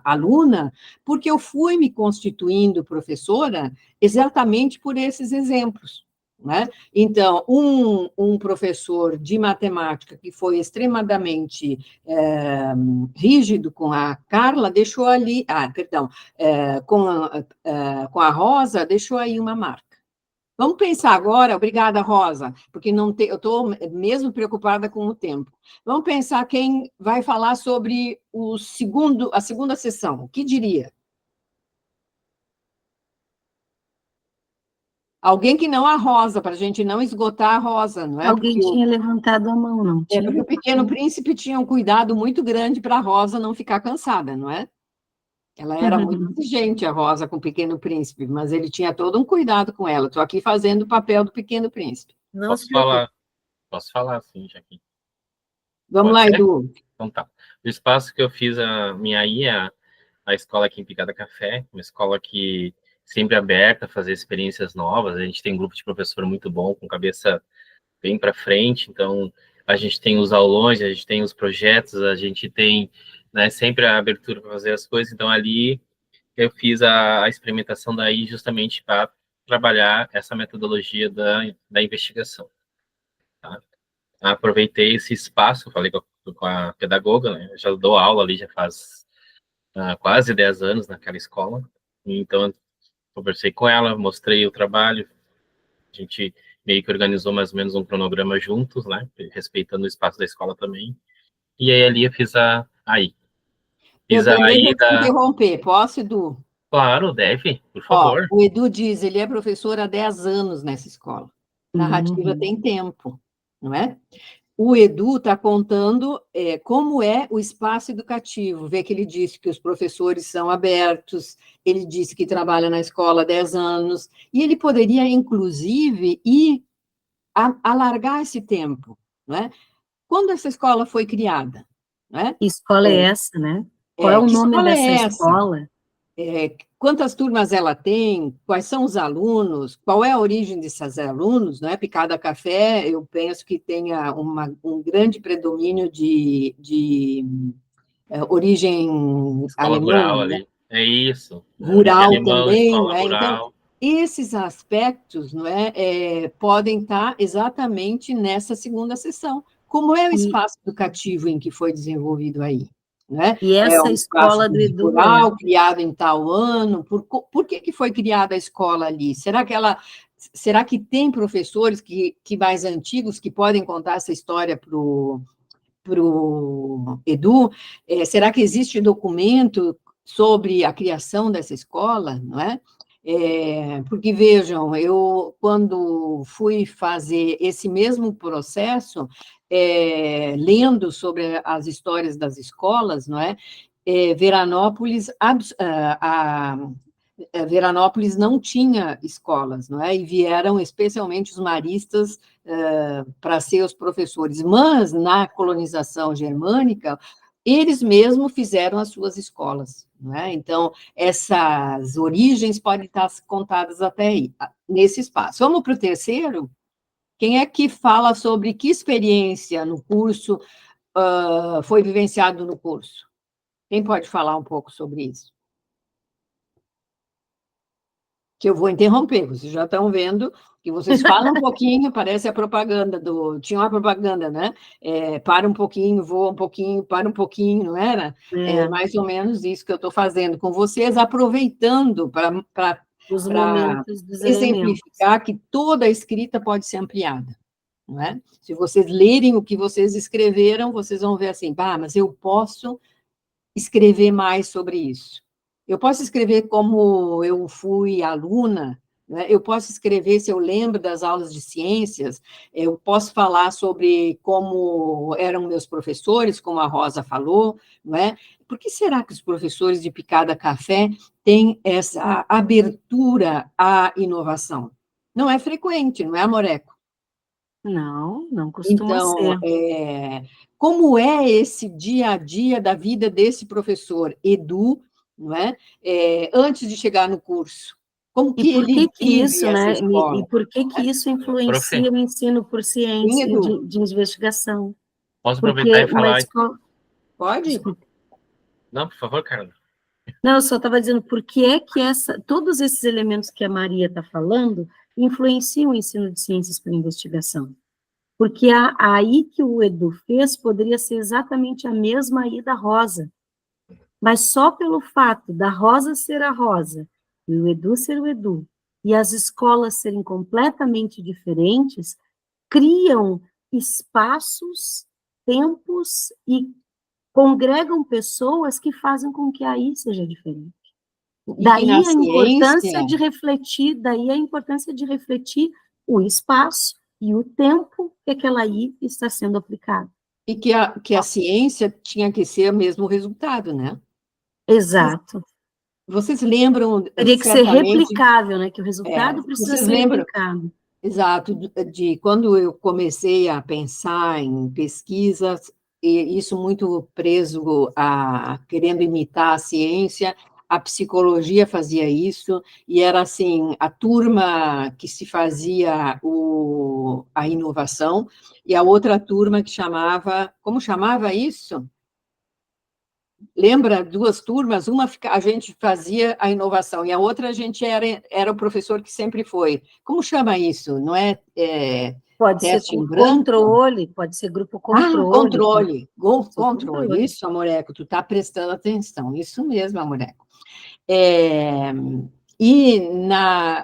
aluna, porque eu fui me constituindo professora exatamente por esses exemplos. Né? Então, um professor de matemática que foi extremamente rígido com a Carla, deixou ali, com a Rosa, deixou aí uma marca. Vamos pensar agora, obrigada, Rosa, porque eu estou mesmo preocupada com o tempo. Vamos pensar quem vai falar sobre a segunda sessão. O que diria? Alguém que não a Rosa, para a gente não esgotar a Rosa, não é? Alguém tinha levantado a mão, não tinha? Porque o Pequeno Príncipe tinha um cuidado muito grande para a Rosa não ficar cansada, não é? Ela era muito exigente, a Rosa, com o Pequeno Príncipe, mas ele tinha todo um cuidado com ela. Estou aqui fazendo o papel do Pequeno Príncipe. Não se preocupe. Posso falar, sim, Jaquim. Vamos lá, Edu. Então tá. O espaço que eu fiz a escola aqui em Picada Café, uma escola que sempre aberta a fazer experiências novas. A gente tem um grupo de professor muito bom, com cabeça bem para frente. Então, a gente tem os aulões, a gente tem os projetos, a gente tem, né, sempre a abertura para fazer as coisas. Então, ali eu fiz a experimentação daí justamente para trabalhar essa metodologia da investigação. Tá? Aproveitei esse espaço, falei com a pedagoga, né? Eu já dou aula ali já faz quase 10 anos naquela escola. Então, conversei com ela, mostrei o trabalho, a gente meio que organizou mais ou menos um cronograma juntos, né, respeitando o espaço da escola também, e aí ali eu fiz Eu também vou te interromper, posso, Edu? Claro, deve, por favor. O Edu diz, ele é professor há 10 anos nessa escola. Narrativa tem tempo, não é? O Edu está contando como é o espaço educativo. Vê que ele disse que os professores são abertos, ele disse que trabalha na escola há 10 anos, e ele poderia, inclusive, alargar esse tempo. Não é? Quando essa escola foi criada? Não é? Que escola é essa, né? Qual é o nome dessa escola? Quantas turmas ela tem, quais são os alunos, qual é a origem desses alunos, não é? Picada Café, eu penso que tenha um grande predomínio de origem escola alemã. Rural, né? ali. É isso. Rural alemão, também, não é? Rural. Então, esses aspectos, não é, podem estar exatamente nessa segunda sessão. Como é o espaço educativo em que foi desenvolvido aí? Né? E essa escola do Edu rural, criado em tal ano, por que foi criada a escola ali? Será que tem professores que mais antigos que podem contar essa história para o Edu? Será que existe documento sobre a criação dessa escola? Não é? Porque, vejam, eu, quando fui fazer esse mesmo processo, lendo sobre as histórias das escolas, não é? Veranópolis não tinha escolas, não é? E vieram especialmente os maristas para ser os professores. Mas, na colonização germânica, eles mesmos fizeram as suas escolas, não é? Então, essas origens podem estar contadas até aí, nesse espaço. Vamos para o terceiro? Quem é que fala sobre que experiência no curso foi vivenciado no curso? Quem pode falar um pouco sobre isso? Que eu vou interromper, vocês já estão vendo que vocês falam um pouquinho, parece a propaganda tinha uma propaganda, né? Para um pouquinho, voa um pouquinho, para um pouquinho, não era? É mais ou menos isso que eu estou fazendo com vocês, aproveitando para Os momentos dos exemplificar que toda a escrita pode ser ampliada, não é? Se vocês lerem o que vocês escreveram, vocês vão ver assim, mas eu posso escrever mais sobre isso. Eu posso escrever como eu fui aluna, né? Eu posso escrever se eu lembro das aulas de ciências, eu posso falar sobre como eram meus professores, como a Rosa falou, não é? Por que será que os professores de Picada Café têm essa abertura à inovação? Não é frequente, não é, Amoreco? Não costuma Então, ser. como é esse dia a dia da vida desse professor, Edu, não é? Antes de chegar no curso? Como que E por ele que vive isso, essa né? escola? E por que isso influencia o ensino por Sim, ciência Edu, de investigação? Posso aproveitar Porque e uma falar? escola... pode? Desculpa. Não, por favor, Carla. Não, eu só estava dizendo por que é que todos esses elementos que a Maria está falando influenciam o ensino de ciências para investigação. Porque aí que o Edu fez poderia ser exatamente a mesma aí da Rosa. Mas só pelo fato da Rosa ser a Rosa e o Edu ser o Edu, e as escolas serem completamente diferentes, criam espaços, tempos e congregam pessoas que fazem com que aí seja diferente. E que na ciência... daí a importância de refletir o espaço e o tempo que aquela aí está sendo aplicada. E que a ciência tinha que ser o mesmo resultado, né? Exato. Vocês lembram, Teria que ser certamente... replicável, né? Que o resultado precisa vocês ser lembram, replicado. exato, de quando eu comecei a pensar em pesquisas, e isso muito preso a querendo imitar a ciência, a psicologia fazia isso, e era assim, a turma que se fazia a inovação, e a outra turma que chamava, como chamava isso? Lembra duas turmas? A gente fazia a inovação, e a outra a gente era o professor que sempre foi. Como chama isso? Não é, Pode ser teste em branco? controle, pode ser grupo controle. Controle. Isso, Amoreco, tu está prestando atenção. Isso mesmo, Amoreco.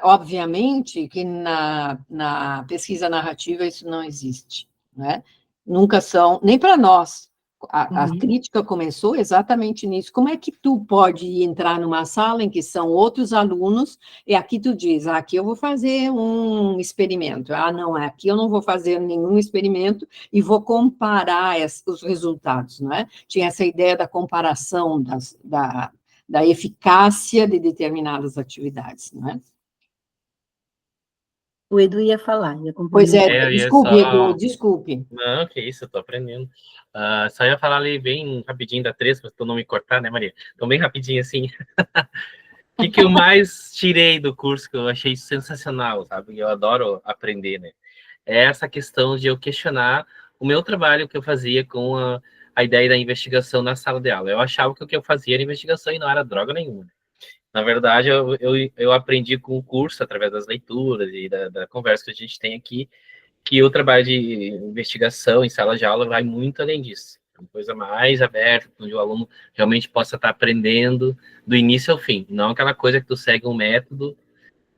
Obviamente, que na pesquisa narrativa isso não existe, né? Nunca são, nem para nós. A crítica começou exatamente nisso. Como é que tu pode entrar numa sala em que são outros alunos, e aqui tu diz, aqui eu vou fazer um experimento, não, aqui eu não vou fazer nenhum experimento, e vou comparar os resultados, não é? Tinha essa ideia da comparação da eficácia de determinadas atividades, não é? O Edu ia falar, ia Pois complementar. desculpe, Edu, desculpe. Não, que isso, eu tô aprendendo. Só ia falar ali bem rapidinho da 3, para tu não me cortar, né, Maria? Então, bem rapidinho, assim. O que eu mais tirei do curso, que eu achei sensacional, sabe? Eu adoro aprender, né? É essa questão de eu questionar o meu trabalho que eu fazia com a ideia da investigação na sala de aula. Eu achava que o que eu fazia era investigação e não era droga nenhuma. Na verdade, eu aprendi com o curso, através das leituras e da conversa que a gente tem aqui, que o trabalho de investigação em sala de aula vai muito além disso. É uma coisa mais aberta, onde o aluno realmente possa estar aprendendo do início ao fim. Não aquela coisa que tu segue um método,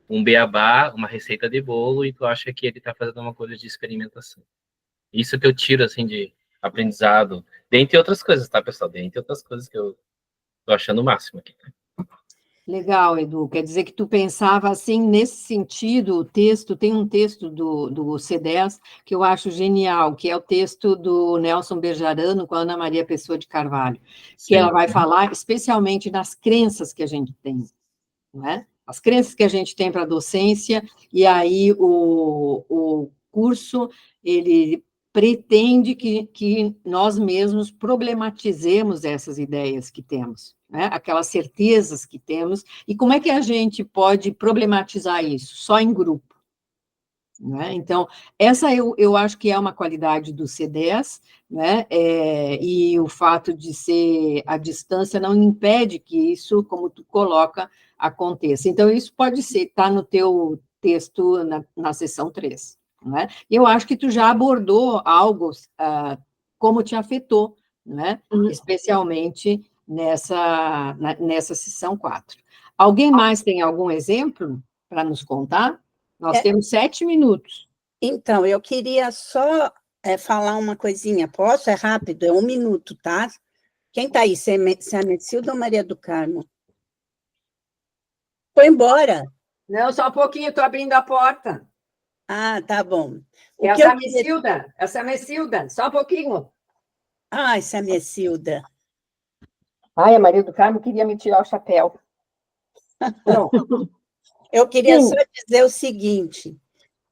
um beabá, uma receita de bolo, e tu acha que ele está fazendo uma coisa de experimentação. Isso que eu tiro, assim, de aprendizado, dentre outras coisas, tá, pessoal? Dentre outras coisas que eu tô achando o máximo aqui. Legal, Edu. Quer dizer que tu pensava assim, nesse sentido, tem um texto do C10 que eu acho genial, que é o texto do Nelson Berjarano com a Ana Maria Pessoa de Carvalho, que ela vai falar especialmente das crenças que a gente tem, não é? As crenças que a gente tem para a docência, e aí o curso, ele pretende que nós mesmos problematizemos essas ideias que temos, né? Aquelas certezas que temos, e como é que a gente pode problematizar isso? Só em grupo. Né? Então, essa eu acho que é uma qualidade do C10, né? E o fato de ser à distância não impede que isso, como tu coloca, aconteça. Então, isso pode ser, está no teu texto na seção 3. Né? Eu acho que tu já abordou algo como te afetou, né? Especialmente nessa seção 4. Alguém mais tem algum exemplo para nos contar? Nós temos 7 minutos. Então, eu queria só falar uma coisinha. Posso? É rápido, é 1 minuto, tá? Quem está aí? Se é a Metsilda ou Maria do Carmo? Foi embora. Não, só um pouquinho, estou abrindo a porta. Ah, tá bom. Essa é a Mecilda, só um pouquinho. Ah, essa é a Mecilda. Ai, a Maria do Carmo queria me tirar o chapéu. Pronto. Eu queria só dizer o seguinte,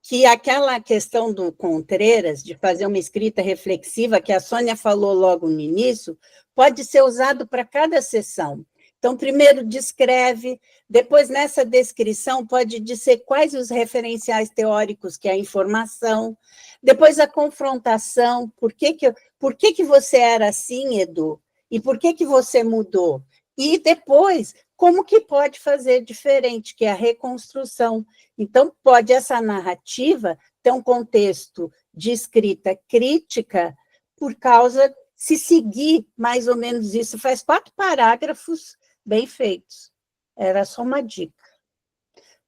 que aquela questão do Contreras, de fazer uma escrita reflexiva, que a Sônia falou logo no início, pode ser usado para cada sessão. Então, primeiro descreve, depois nessa descrição pode dizer quais os referenciais teóricos que é a informação, depois a confrontação, por que você era assim, Edu? E por que você mudou? E depois, como que pode fazer diferente, que é a reconstrução. Então, pode essa narrativa ter um contexto de escrita crítica por causa, se seguir mais ou menos isso, faz 4 parágrafos bem feitos. Era só uma dica.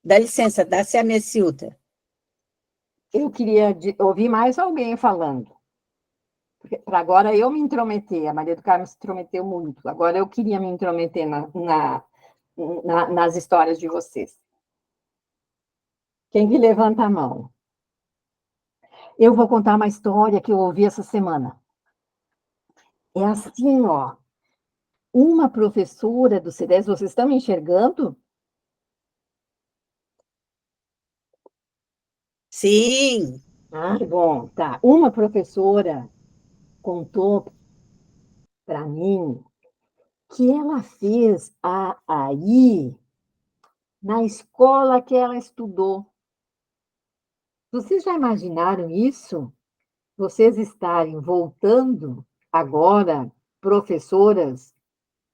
Dá licença, dá-se a Mecilda. Eu queria ouvir mais alguém falando. Para agora eu me intrometer, a Maria do Carmo se intrometeu muito. Agora eu queria me intrometer nas histórias de vocês. Quem que levanta a mão? Eu vou contar uma história que eu ouvi essa semana. É assim, ó. Uma professora do C10, vocês estão me enxergando? Sim. Ah, que bom, tá. Uma professora contou para mim que ela fez a AI na escola que ela estudou. Vocês já imaginaram isso? Vocês estarem voltando agora, professoras,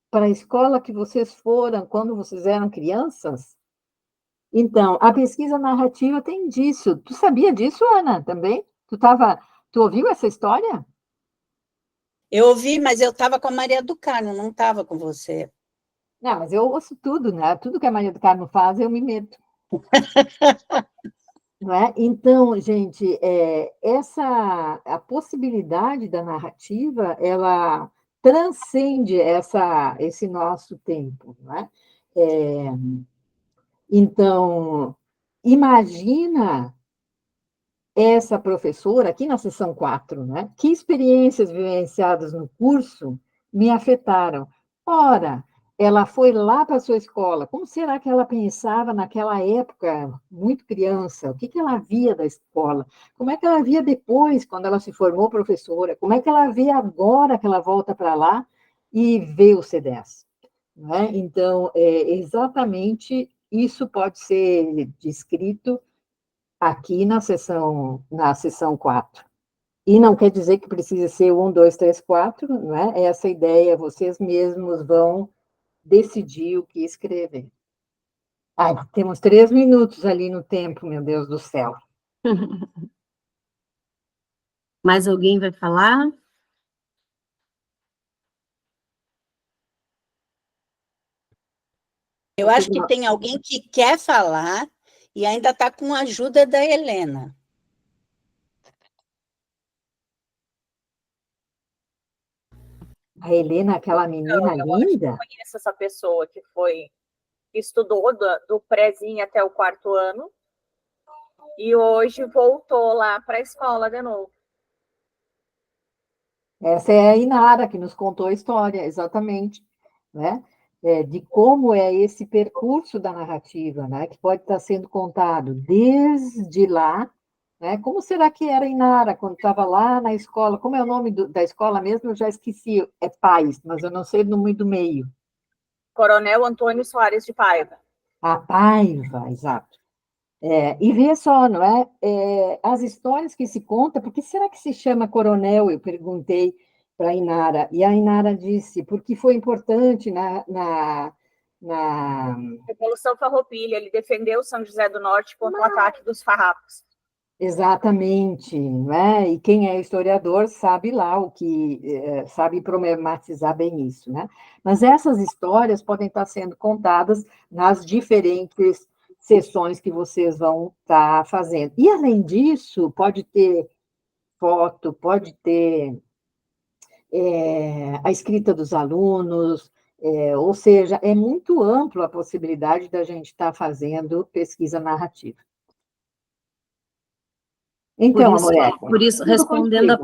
para a escola que vocês foram quando vocês eram crianças? Então, a pesquisa narrativa tem disso. Tu sabia disso, Ana, também? Tu ouviu essa história? Eu ouvi, mas eu estava com a Maria do Carmo, não estava com você. Não, mas eu ouço tudo, né? Tudo que a Maria do Carmo faz, eu me meto. Não é? Então, gente, a possibilidade da narrativa, ela transcende esse nosso tempo, não é? Então, imagina essa professora, aqui na seção 4, né? Que experiências vivenciadas no curso me afetaram? Ora, ela foi lá para a sua escola, como será que ela pensava naquela época, muito criança? O que ela via da escola? Como é que ela via depois, quando ela se formou professora? Como é que ela vê agora que ela volta para lá e vê o C10? Né? Então, exatamente isso pode ser descrito aqui na seção 4. E não quer dizer que precise ser 1, 2, 3, 4, não é? Essa ideia, vocês mesmos vão decidir o que escrever. Ai, temos 3 minutos ali no tempo, meu Deus do céu. Mais alguém vai falar? Eu acho que tem alguém que quer falar e ainda está com a ajuda da Helena. A Helena, aquela menina linda. Eu conheço essa pessoa que estudou do prézinho até o 4º ano e hoje voltou lá para a escola de novo. Essa é a Inara que nos contou a história, exatamente, né? De como é esse percurso da narrativa, né? Que pode estar sendo contado desde lá né? Como será que era Inara quando estava lá na escola? Como é o nome da escola mesmo? Eu já esqueci, é Paz, mas eu não sei o nome do meio. Coronel Antônio Soares de Paiva. A Paiva, exato. E vê só, não é? As histórias que se conta, por que será que se chama coronel? Eu perguntei para a Inara, e a Inara disse, porque foi importante na Revolução Farroupilha, ele defendeu São José do Norte contra o ataque dos farrapos. Exatamente, né? E quem é historiador sabe lá sabe problematizar bem isso, né? Mas essas histórias podem estar sendo contadas nas diferentes sessões que vocês vão estar fazendo. E, além disso, pode ter foto, pode ter a escrita dos alunos, ou seja, é muito ampla a possibilidade da gente estar fazendo pesquisa narrativa. Então, Amoreta, Por isso, tudo respondendo a contigo.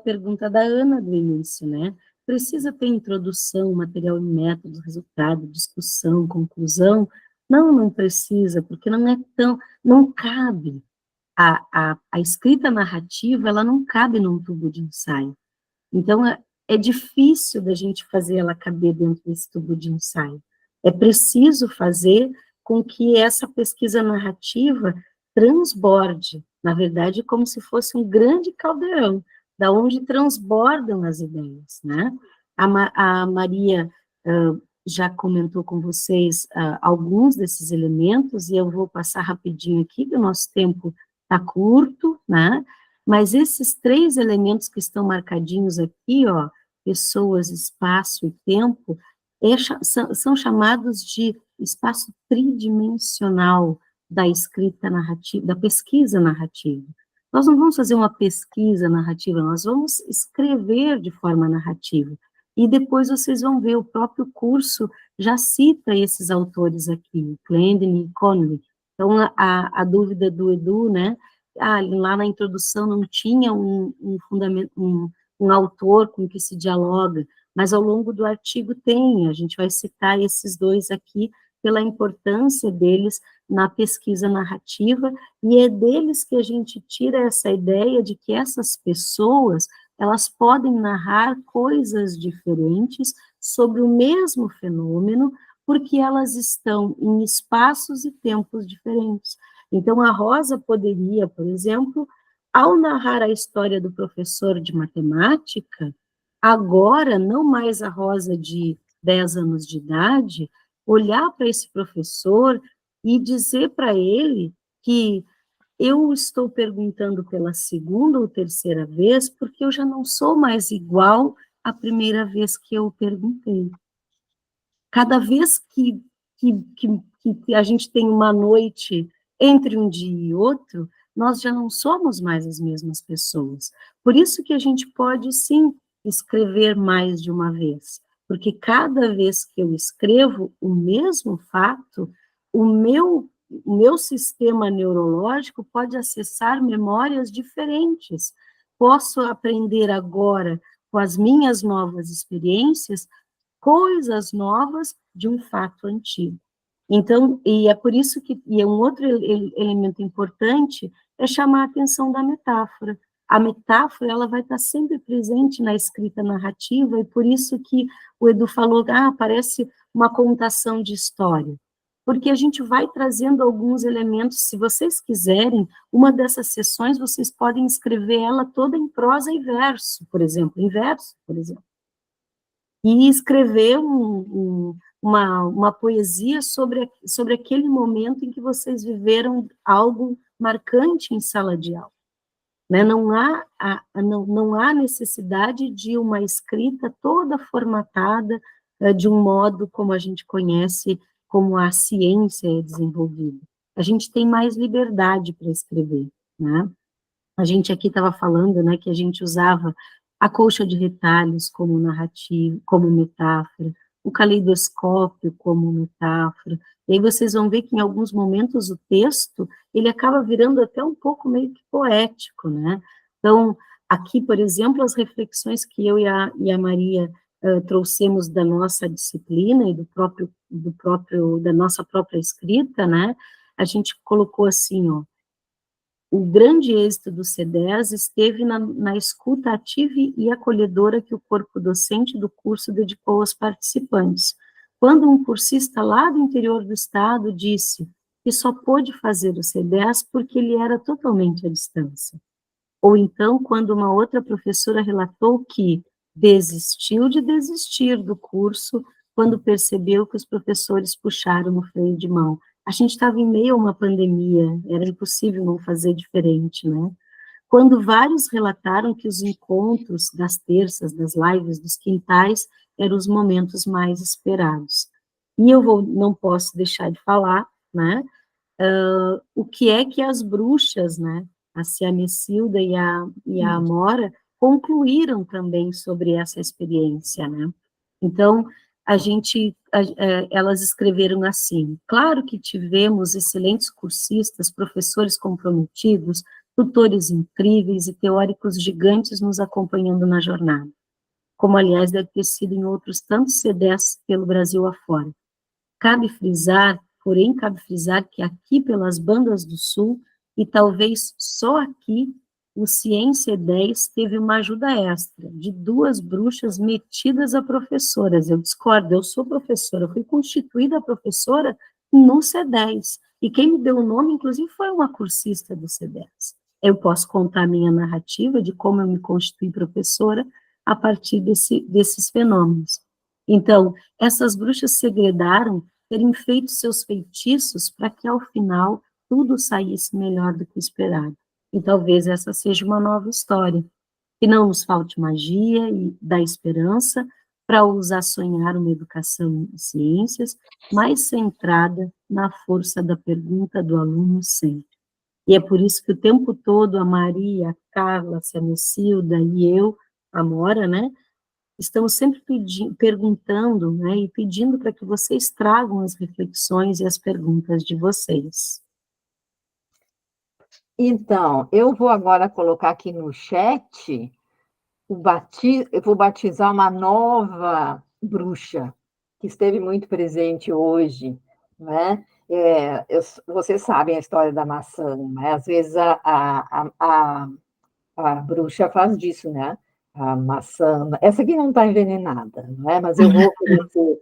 pergunta da Ana do início, né? Precisa ter introdução, material e método, resultado, discussão, conclusão? Não, não precisa, porque não cabe. A escrita narrativa, ela não cabe num tubo de ensaio. Então, é difícil da gente fazer ela caber dentro desse tubo de ensaio. É preciso fazer com que essa pesquisa narrativa transborde, na verdade, como se fosse um grande caldeirão, da onde transbordam as ideias, né? A Maria já comentou com vocês alguns desses elementos, e eu vou passar rapidinho aqui, que o nosso tempo está curto, né? Mas esses 3 elementos que estão marcadinhos aqui, ó, pessoas, espaço e tempo, são chamados de espaço tridimensional da escrita narrativa, da pesquisa narrativa. Nós não vamos fazer uma pesquisa narrativa, nós vamos escrever de forma narrativa. E depois vocês vão ver, o próprio curso já cita esses autores aqui, Clendenin e Connelly. Então, a dúvida do Edu, né, lá na introdução não tinha um autor com que se dialoga, mas ao longo do artigo tem, a gente vai citar esses 2 aqui, pela importância deles na pesquisa narrativa, e é deles que a gente tira essa ideia de que essas pessoas, elas podem narrar coisas diferentes sobre o mesmo fenômeno, porque elas estão em espaços e tempos diferentes. Então, a Rosa poderia, por exemplo, ao narrar a história do professor de matemática, agora, não mais a Rosa de 10 anos de idade, olhar para esse professor e dizer para ele que eu estou perguntando pela 2ª ou 3ª vez, porque eu já não sou mais igual à primeira vez que eu perguntei. Cada vez que a gente tem uma noite entre um dia e outro, nós já não somos mais as mesmas pessoas. Por isso que a gente pode, sim, escrever mais de uma vez, porque cada vez que eu escrevo o mesmo fato, o meu sistema neurológico pode acessar memórias diferentes. Posso aprender agora, com as minhas novas experiências, coisas novas de um fato antigo. Então, e é por isso que, e é um outro elemento importante, é chamar a atenção da metáfora. A metáfora, ela vai estar sempre presente na escrita narrativa, e por isso que o Edu falou, parece uma contação de história. Porque a gente vai trazendo alguns elementos, se vocês quiserem, uma dessas sessões, vocês podem escrever ela toda em prosa e verso, por exemplo, e escrever uma poesia sobre aquele momento em que vocês viveram algo marcante em sala de aula. Né? Não há necessidade de uma escrita toda formatada de um modo como a gente conhece, como a ciência é desenvolvida. A gente tem mais liberdade para escrever, né? A gente aqui estava falando, né, que a gente usava a colcha de retalhos como narrativa, como metáfora, o caleidoscópio como metáfora, e aí vocês vão ver que em alguns momentos o texto, ele acaba virando até um pouco meio que poético, né? Então, aqui, por exemplo, as reflexões que eu e a Maria trouxemos da nossa disciplina e da nossa própria escrita, né? A gente colocou assim, ó, o grande êxito do C10 esteve na escuta ativa e acolhedora que o corpo docente do curso dedicou aos participantes. Quando um cursista lá do interior do estado disse que só pôde fazer o C10 porque ele era totalmente à distância. Ou então, quando uma outra professora relatou que desistiu de desistir do curso quando percebeu que os professores puxaram o freio de mão. A gente estava em meio a uma pandemia, era impossível não fazer diferente, né? Quando vários relataram que os encontros das terças, das lives, dos quintais, eram os momentos mais esperados. E não posso deixar de falar, né, o que é que as bruxas, né, a Ciamecilda e a Amora, concluíram também sobre essa experiência, né? Então, elas escreveram assim: claro que tivemos excelentes cursistas, professores comprometidos, tutores incríveis e teóricos gigantes nos acompanhando na jornada, como, aliás, deve ter sido em outros tantos C10 pelo Brasil afora. Cabe frisar que aqui pelas bandas do Sul, e talvez só aqui, o Ciência 10 teve uma ajuda extra, de 2 bruxas metidas a professoras. Eu discordo, eu sou professora, eu fui constituída professora no C10, e quem me deu o nome, inclusive, foi uma cursista do C10. Eu posso contar a minha narrativa de como eu me constituí professora a partir desses fenômenos. Então, essas bruxas segredaram terem feito seus feitiços para que, ao final, tudo saísse melhor do que esperado. E talvez essa seja uma nova história. Que não nos falte magia e da esperança para usar sonhar uma educação em ciências mais centrada na força da pergunta do aluno sempre. E é por isso que o tempo todo a Maria, a Carla, a Ciamecilda e eu, a Amora, né, estamos sempre perguntando, né, e pedindo para que vocês tragam as reflexões e as perguntas de vocês. Então, eu vou agora colocar aqui no chat, eu vou batizar uma nova bruxa, que esteve muito presente hoje, né? Vocês sabem a história da maçã, né? Às vezes a bruxa faz disso, né? A maçã, essa aqui não está envenenada, né? Mas eu vou oferecer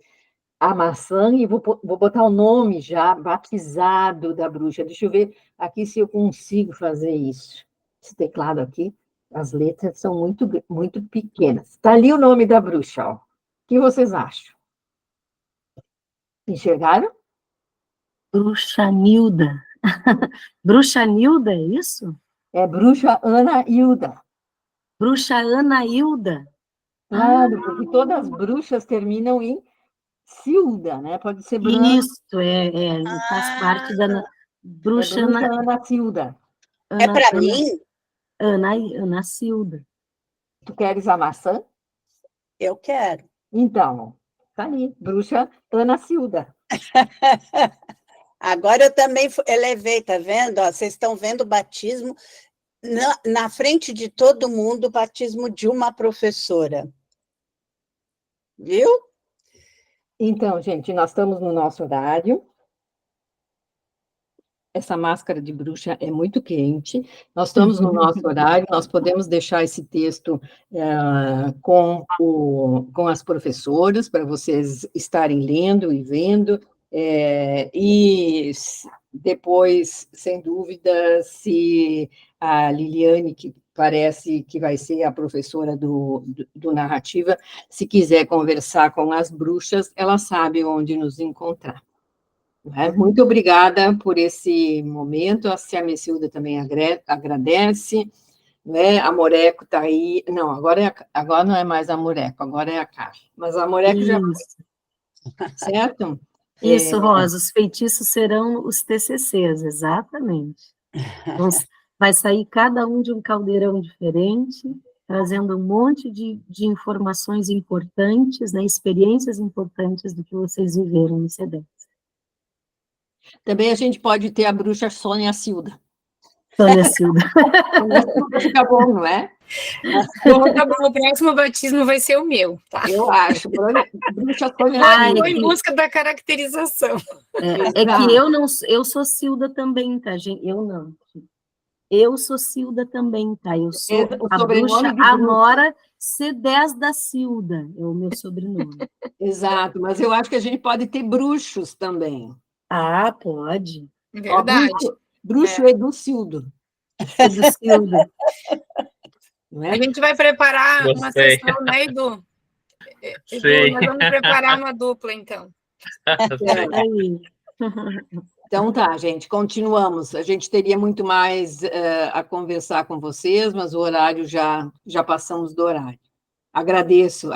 a maçã e vou botar o nome já batizado da bruxa. Deixa eu ver aqui se eu consigo fazer isso. Esse teclado aqui, as letras são muito, muito pequenas. Está ali o nome da bruxa, ó. O que vocês acham? Enxergaram? Bruxa Nilda. Bruxa Nilda, é isso? É bruxa Ana Hilda. Bruxa Ana Hilda. Claro, porque todas as bruxas terminam em Silda, né? Pode ser bruxa. Isso, faz parte da bruxa Ana Silda. É para mim? Ana Silda. Tu queres a maçã? Eu quero. Então, tá ali, bruxa Ana Silda. Agora eu também elevei, tá vendo? Ó, vocês estão vendo o batismo na frente de todo mundo, o batismo de uma professora. Viu? Então, gente, nós estamos no nosso horário. Essa máscara de bruxa é muito quente. Nós estamos no nosso horário, nós podemos deixar esse texto com as professoras, para vocês estarem lendo e vendo. E depois, sem dúvida, se a Liliane, que parece que vai ser a professora do Narrativa, se quiser conversar com as bruxas, ela sabe onde nos encontrar. Muito obrigada por esse momento, a Ciamecilda também agradece, né? A Moreco está aí, não, agora não é mais a Moreco, agora é a Carla, mas a Moreco já foi, certo? Isso, Rosa, os feitiços serão os TCCs, exatamente. Vai sair cada um de um caldeirão diferente, trazendo um monte de informações importantes, né, experiências importantes do que vocês viveram no C10. Também a gente pode ter a bruxa Sônia Silda. Sônia Silda. Fica bom, não é? Bom, tá bom, o próximo batismo vai ser o meu, tá? Eu acho. Bruxa Sônia Silda. Estou em busca da caracterização. É que eu sou Silda também, tá, gente? Eu não. Eu sou Cilda também, tá? Eu sou O a sobrenome bruxa de bruxa. Amora C10 da Cilda, é o meu sobrenome. Exato, mas eu acho que a gente pode ter bruxos também. Ah, pode. Ó, Verdade. bruxo Educildo, É do Cilda. não A é? gente vai preparar uma Gostei. sessão, né, Edu? Edu, Sei. nós vamos preparar uma dupla, então. Sei. Aí. Então tá, gente, continuamos. A gente teria muito mais a conversar com vocês, mas o horário já passamos do horário. Agradeço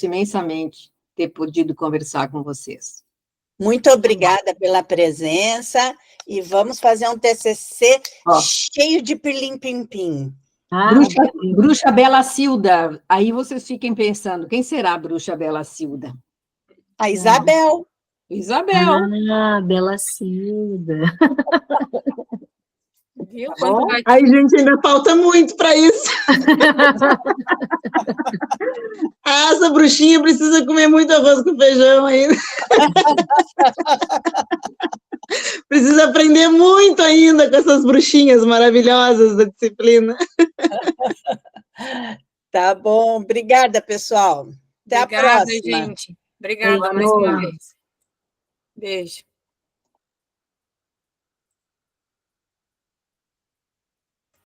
imensamente ter podido conversar com vocês. Muito obrigada pela presença e vamos fazer um TCC Ó. cheio de pilim-pim-pim. Ah, Bruxa Bela Cilda, aí vocês fiquem pensando, quem será a bruxa Bela Cilda? A Isabel. Isabel. Bela Cilda. Viu? Quando vai... Ai, gente, ainda falta muito para isso. Essa bruxinha precisa comer muito arroz com feijão ainda. Precisa aprender muito ainda com essas bruxinhas maravilhosas da disciplina. Tá bom, obrigada, pessoal. Até Obrigada, a próxima. gente. Obrigada Boa mais uma noite. vez. Beijo.